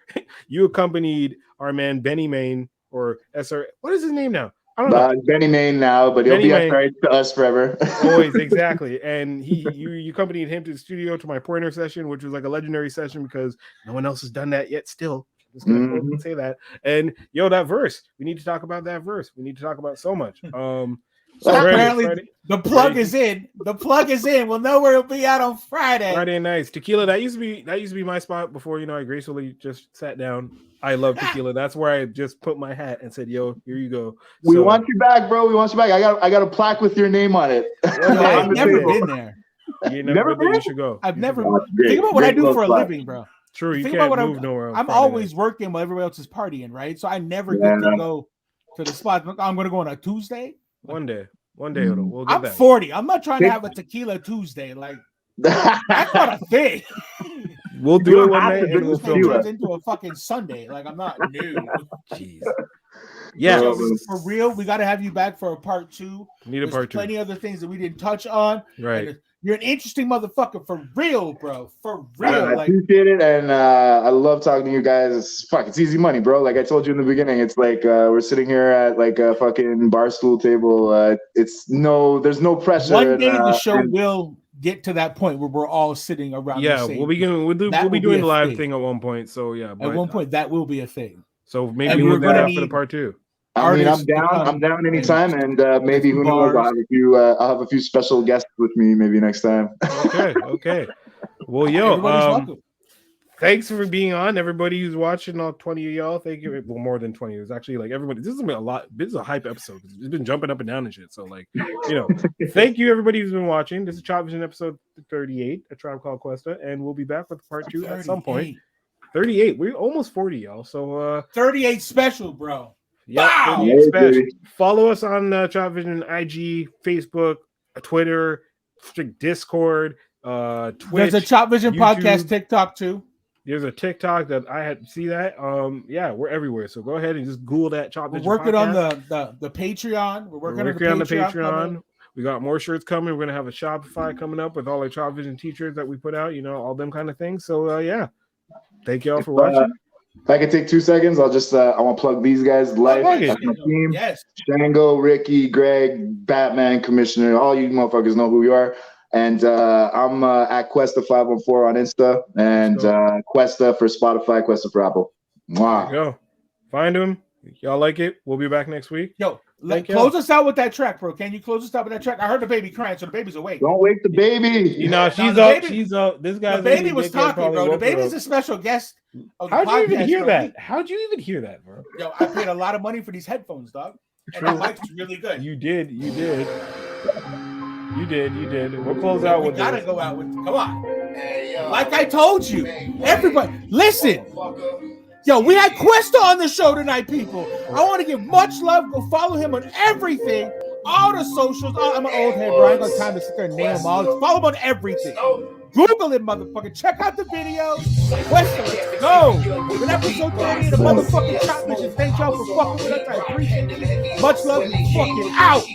you accompanied our man Benny Main or SR. What is his name now? I don't know. Benny Main now, but he'll be SR to us forever. Always, exactly. And you accompanied him to the studio to my Pointer session, which was like a legendary session because no one else has done that yet. Still. Just gonna say that. And that verse, we need to talk about that verse. We need to talk about so much. So apparently the plug is in. The plug is in. We'll know where it'll be out on Friday. Friday nights. Tequila. That used to be my spot before I gracefully just sat down. I love Tequila. That's where I just put my hat and said, "Yo, here you go." We want you back, bro. We want you back. I got a plaque with your name on it. I've never been there. You never been? You should go. I've never. Think about what I do for a living, bro. True, you can't move nowhere. I'm always working while everybody else is partying, right? So I never get to go to the spot. I'm going to go on a Tuesday. One day. One day we'll get I'm that. 40. I'm not trying to have a tequila Tuesday. Like that's not a thing. We'll do it one day and we'll film turns it into a fucking Sunday. Like I'm not new. Jeez. Yeah, for real, we got to have you back for a part 2. Need a part 2. Plenty other things that we didn't touch on. Right. You're an interesting motherfucker for real, bro. For real. I appreciate it, and I love talking to you guys. It's easy money, bro. Like I told you in the beginning, it's like we're sitting here at like a fucking bar stool table. There's no pressure. One day the show will get to that point where we're all sitting around. Yeah, the same we'll be doing the live thing at one point. So yeah, at one point that will be a thing. So maybe we'll do that for the part 2. I mean, I'm down anytime, and maybe who knows? I'll have a few special guests with me maybe next time. Okay. Well, yo, thanks for being on. Everybody who's watching, all 20 of y'all, thank you. Well, more than 20. It's actually like everybody. This has been a lot. This is a hype episode. It's been jumping up and down and shit. So like, thank you everybody who's been watching. This is Chopvision episode 38, A Tribe Called Qwesta, and we'll be back with part 2 at some point. 38. We're almost 40, y'all. So 38 special, bro. Yeah, wow. Follow us on Chopvision, IG, Facebook, Twitter, Discord, Twitch. There's a Chopvision YouTube. Podcast TikTok too. There's a TikTok that I had see that. Yeah, we're everywhere. So go ahead and just Google that Chopvision. We're working podcast. on the Patreon. We're working on the Patreon. We got more shirts coming. We're gonna have a Shopify coming up with all our Chopvision t-shirts that we put out. All them kind of things. So yeah, thank y'all for watching. If I could take 2 seconds, I'll just I want to plug these guys live. That's my team. Yes. Shango, Ricky, Greg, Batman, Commissioner, all you motherfuckers know who we are. And I'm at Qwesta 514 on Insta and Qwesta for Spotify, Qwesta for Apple. Wow. Go. Find them. Y'all like it? We'll be back next week. Yo, close us out with that track, bro. Can you close us out with that track? I heard the baby crying, so the baby's awake. Don't wake the baby. She's up. She's up. This guy's the baby was talking, bro. The baby's a special guest. How'd you even hear that? How'd you even hear that, bro? Yo, I paid a lot of money for these headphones, dog. And that mic's really good. You did. We'll close out with this. We gotta go out with. Come on. Hey, yo. Like I told you, everybody, listen. Yo, we had Qwesta on the show tonight, people. I want to give much love. Go follow him on everything, all the socials. I'm an old head, bro. I ain't got time to sit there and name them all. Just follow him on everything. Google it, motherfucker. Check out the video. Qwesta, let's go. With episode 30 of the motherfucking Chopvision. Thank y'all for fucking with us. I appreciate it. Much love. Fucking out.